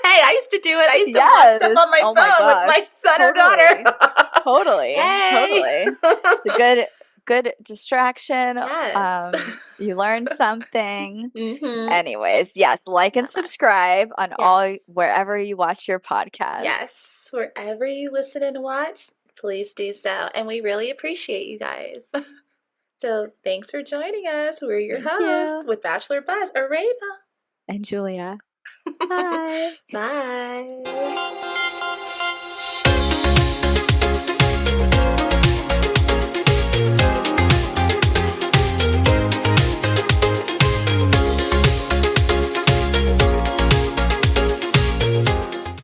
Speaker 1: Hey, I used to do it. I used to watch stuff on
Speaker 2: Yes.
Speaker 1: my
Speaker 2: Oh my
Speaker 1: phone with my
Speaker 2: gosh.
Speaker 1: son or
Speaker 2: Totally.
Speaker 1: daughter.
Speaker 2: Totally.
Speaker 1: Hey.
Speaker 2: Totally. It's a good distraction.
Speaker 1: Yes.
Speaker 2: You learn something.
Speaker 1: Mm-hmm.
Speaker 2: Anyways, yes, like and
Speaker 1: Love it.
Speaker 2: subscribe on all
Speaker 1: Yes.
Speaker 2: wherever you watch your podcast.
Speaker 1: Yes. Wherever you listen and watch, please do so. And we really appreciate you guys. So thanks for joining us. We're your
Speaker 2: Thank
Speaker 1: hosts
Speaker 2: you.
Speaker 1: with Bachelor Buzz, Arena.
Speaker 2: And Julia. Bye.
Speaker 1: Bye.